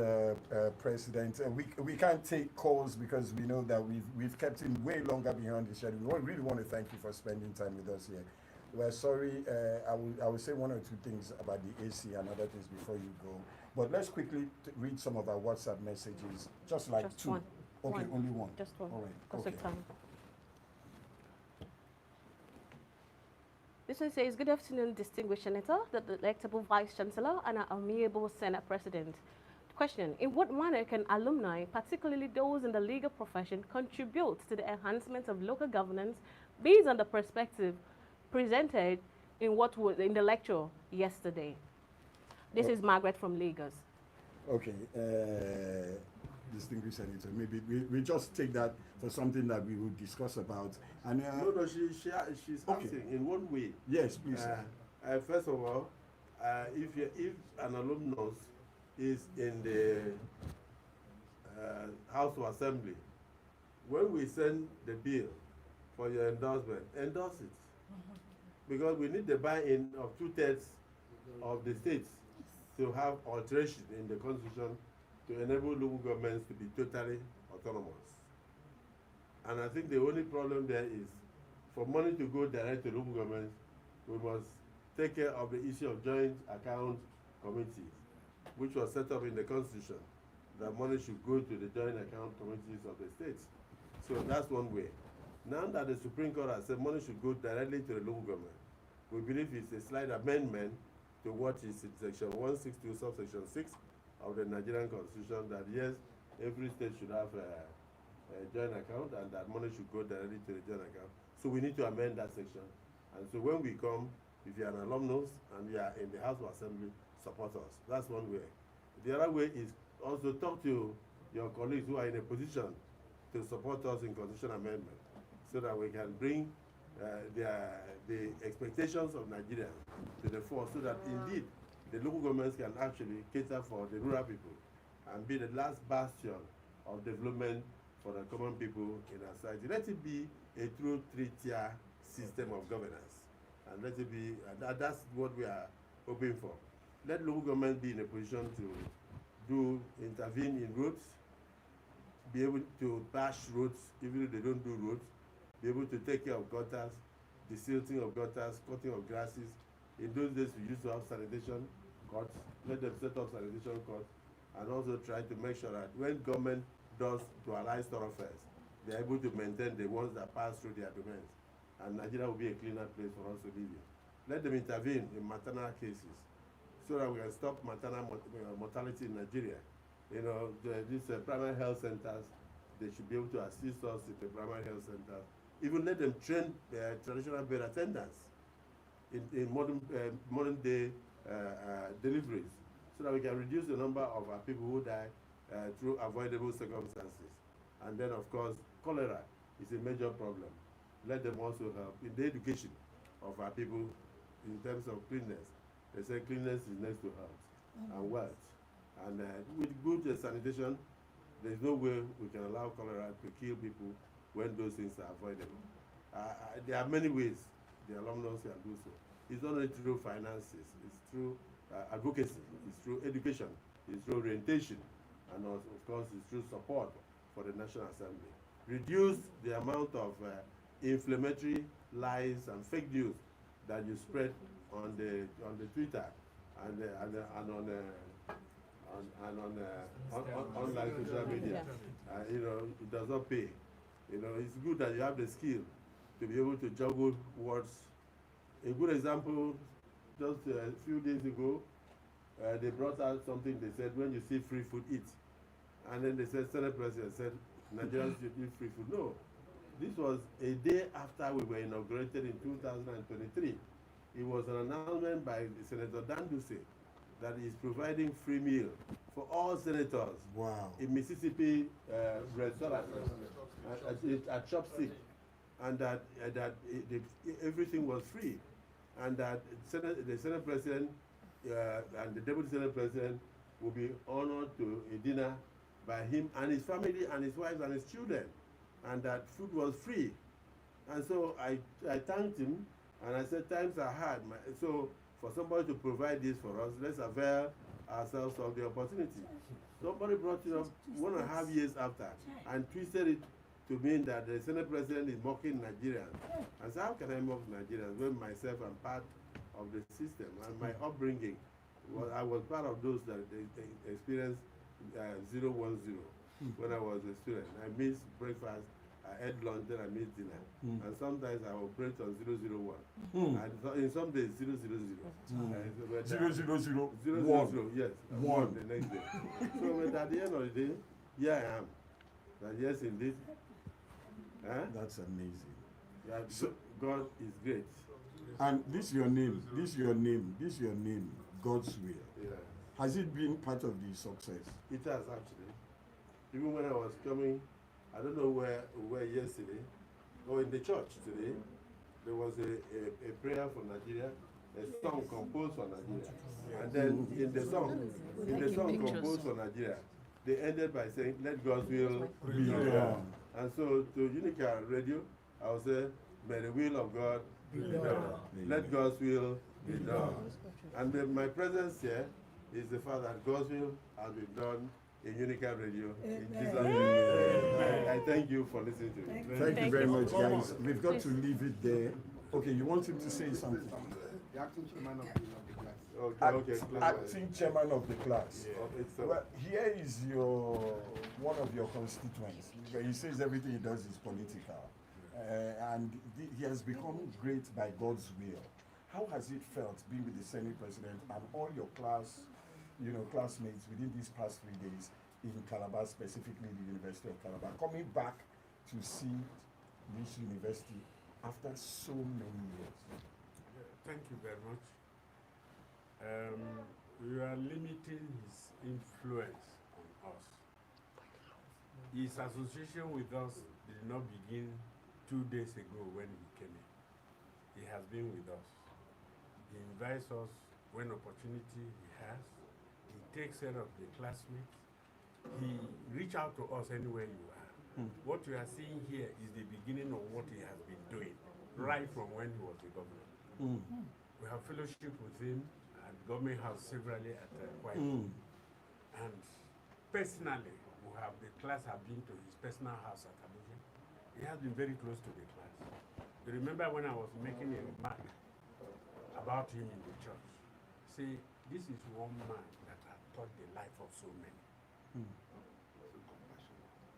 president. We can't take calls because we know that we've kept him way longer beyond the schedule. We really want to thank you for spending time with us here. We're sorry, I will say one or two things about the AC and other things before you go. But let's quickly read some of our WhatsApp messages, just two. One. Okay, only one. Just one. All right. Because Okay. of time. This one says, good afternoon, distinguished senator, the delectable vice chancellor, and our amiable senate president. Question, in what manner can alumni, particularly those in the legal profession, contribute to the enhancement of local governance based on the perspective presented in in the lecture yesterday? This is Margaret from Lagos. Okay, distinguished senator, maybe we just take that for something that we will discuss about. And No, she's Okay. asking in one way. Yes, please. First of all, if an alumnus is in the House of Assembly, when we send the bill for your endorsement, endorse it. Because we need the buy-in of 2/3 of the states to have alteration in the constitution to enable local governments to be totally autonomous. And I think the only problem there is for money to go direct to local governments, we must take care of the issue of joint account committees, which was set up in the constitution, that money should go to the joint account committees of the states. So that's one way. Now that the Supreme Court has said money should go directly to the local government, we believe it's a slight amendment to what is in section 162 subsection 6 of the Nigerian Constitution, that yes, every state should have a joint account and that money should go directly to the joint account. So we need to amend that section. And so when we come, if you are an alumnus and you are in the House of Assembly, support us. That's one way. The other way is also talk to your colleagues who are in a position to support us in constitutional amendment, so that we can bring the expectations of Nigerians to the fore, so that indeed the local governments can actually cater for the rural people and be the last bastion of development for the common people in our society. Let it be a true three-tier system of governance, and let it be, that's what we are hoping for. Let local government be in a position to intervene in roads, be able to patch roads, even if they don't do roads, be able to take care of gutters, the silting of gutters, cutting of grasses. In those days, we used to have sanitation courts. Let them set up sanitation courts, and also try to make sure that when government does dualize thoroughfares, they are able to maintain the ones that pass through their domains. And Nigeria will be a cleaner place for us to live in. Let them intervene in maternal cases, so that we can stop maternal mortality in Nigeria. You know, these primary health centers, they should be able to assist us in the primary health centers. Even let them train traditional bed attendants in modern day deliveries, so that we can reduce the number of our people who die through avoidable circumstances. And then, of course, cholera is a major problem. Let them also help in the education of our people in terms of cleanness. They say cleanliness is next to health and wealth. And with good sanitation, there's no way we can allow cholera to kill people when those things are avoidable. There are many ways the alumnus can do so. It's not only through finances, it's through advocacy, it's through education, it's through orientation, and also, of course, it's through support for the National Assembly. Reduce the amount of inflammatory lies and fake news that you spread on the Twitter and on online social media. You know, it does not pay. You know, it's good that you have the skill to be able to juggle words. A good example, just a few days ago, they brought out something. They said, when you see free food, eat. And then they said, Senate President said, Nigerians should eat free food. No, this was a day after we were inaugurated in 2023. It was an announcement by Senator Danduse that is providing free meal for all senators. Wow. In Mississippi restaurant at Chopstick, and that everything was free, and that the Senate President and the Deputy Senate President will be honored to a dinner by him and his family and his wife and his children, and that food was free. And so I thanked him, and I said, times are hard. So for somebody to provide this for us, let's avail ourselves of the opportunity. Somebody brought it up 1.5 years after and twisted it to mean that the Senate President is mocking Nigerians. And so how can I mock Nigerians when myself am part of the system? And my upbringing, I was part of those that experienced 010 when I was a student. I missed breakfast, I ate lunch, then I missed dinner. And sometimes I operate on 001. And in some days, 000. 000, yes. One the next day. So but at the end of the day, here I am. That yes, indeed. That's amazing. Yeah, so, God is great. And this is your name, Godswill. Yeah. Has it been part of the success? It has actually. Even when I was coming, I don't know where yesterday, or in the church today, there was a prayer for Nigeria, a song composed for Nigeria. And then in the song composed for Nigeria, they ended by saying, let God's will be done. And so to Unical Radio, I will say, may the will of God be done. Let God's will be done. And my presence here is the fact that God's will has been done in Unical Radio. In Jesus' name. I thank you for listening to me. Thank you very much, guys. We've got to leave it there. Okay, you want him to say something? The acting chairman of the class. Okay. Acting chairman of the class. Yeah. Well, here is one of your constituents. He says everything he does is political. And he has become great by God's will. How has it felt being with the Senate President and all your classmates within these past 3 days in Calabar, specifically the University of Calabar, coming back to see this university after so many years? Thank you very much. We are limiting his influence on us. His association with us did not begin 2 days ago when he came in. He has been with us. He invites us when opportunity he has. He takes care of the classmates. He reaches out to us anywhere you are. What you are seeing here is the beginning of what he has been doing, right from when he was the governor. We have fellowship with him at Government House severally at Quite. And personally, the class have been to his personal house at Abuja. He has been very close to the class. You remember when I was making a remark about him in the church? Say, this is one man that has taught the life of so many.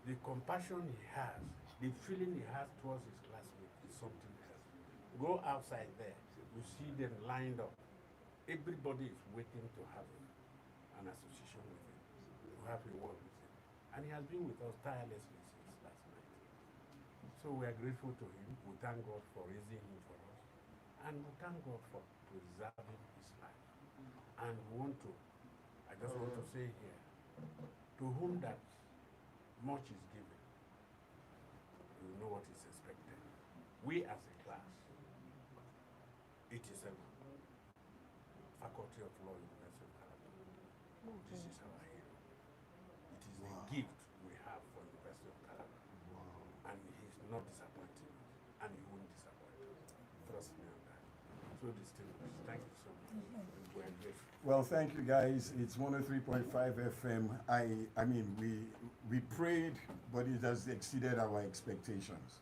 The compassion he has, the feeling he has towards his classmates is something else. Go outside there, you see them lined up. Everybody is waiting to have an association with him, to have a word with him. And he has been with us tirelessly since last night. So we are grateful to him. We thank God for raising him for us. And we thank God for preserving his life. And I just want to say here, to whom that much is given, you know what is expected. We as a class, 87, Faculty of Law, University of Calabar. This is our hero. It is a gift we have for University of Calabar. And he's not disappoint him, and he won't disappoint us. Trust me on that. So distinguished. Thank you so much. We're grateful. Well, thank you guys. It's 103.5 FM. I mean, we prayed, but it has exceeded our expectations.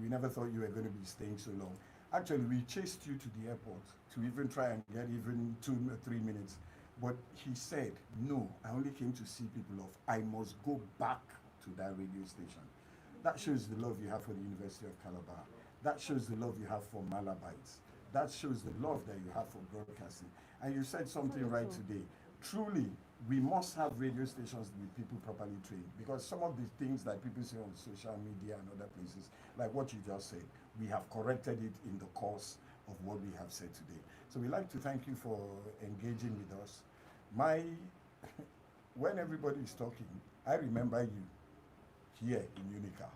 We never thought you were going to be staying so long. Actually, we chased you to the airport to even try and get even 2 or 3 minutes. But he said, no, I only came to see people off. I must go back to that radio station. That shows the love you have for the University of Calabar. That shows the love you have for Malabites. That shows the love that you have for broadcasting. And you said something right today. Truly, we must have radio stations with people properly trained, because some of the things that people say on social media and other places, like what you just said, we have corrected it in the course of what we have said today. So we'd like to thank you for engaging with us. When everybody is talking, I remember you here in Unical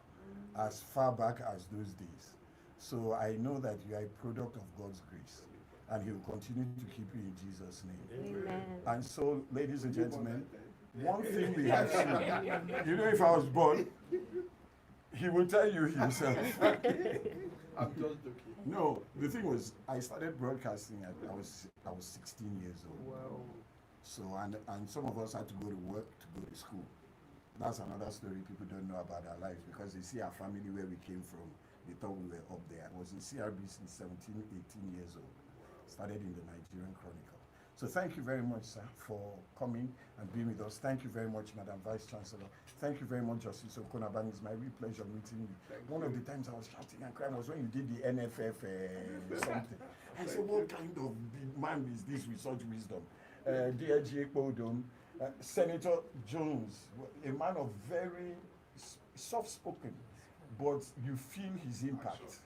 as far back as those days. So I know that you are a product of God's grace, and He will continue to keep you in Jesus' name. Amen. And so, ladies and gentlemen, one thing we have seen, you know, if I was born, he will tell you himself. I'm just joking. No, the thing was, I started broadcasting at I was 16 years old. Wow. So and some of us had to go to work to go to school. That's another story people don't know about our lives, because they see our family where we came from. They thought we were up there. I was in CRBC 17, 18 years old. Started in the Nigerian Chronicle. So thank you very much, sir, for coming and being with us. Thank you very much, Madam Vice Chancellor. Thank you very much, Justice Okonabang. It's my real pleasure meeting you. One of the times I was shouting and crying was when you did the NFF something. I said, what kind of man is this with such wisdom? DLG Ekpodom, Senator Jones, a man of very soft-spoken, but you feel his impact.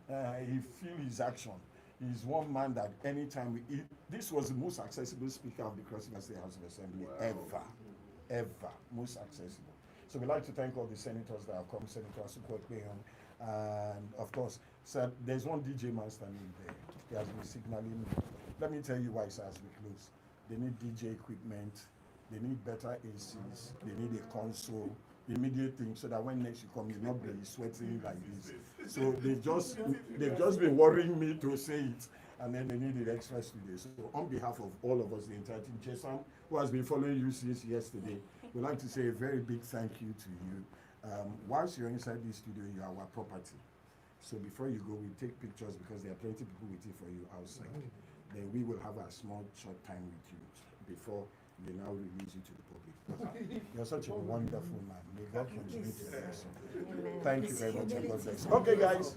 You feel his action. He's one man that anytime this was the most accessible speaker of the Cross River State House of Assembly ever, most accessible. So we'd like to thank all the senators that have come, Senator Asuku Ekpehon, and of course, sir, there's one DJ man standing there. He has been signaling me. Let me tell you why, sir, as we close. They need DJ equipment, they need better ACs, they need a console, immediate thing, so that when next you come, you'll not be sweating like this. So they've just been worrying me to say it, and then they need it extra today. So on behalf of all of us, the entire team, Jason, who has been following you since yesterday, we'd like to say a very big thank you to you. Whilst you're inside this studio, you are our property. So before you go, we take pictures, because there are plenty of people waiting for you outside. Then we will have a small short time with you before we now release you to the public. You're such a wonderful man. May God continue to bless you. Thank you very much. God bless. Okay, guys.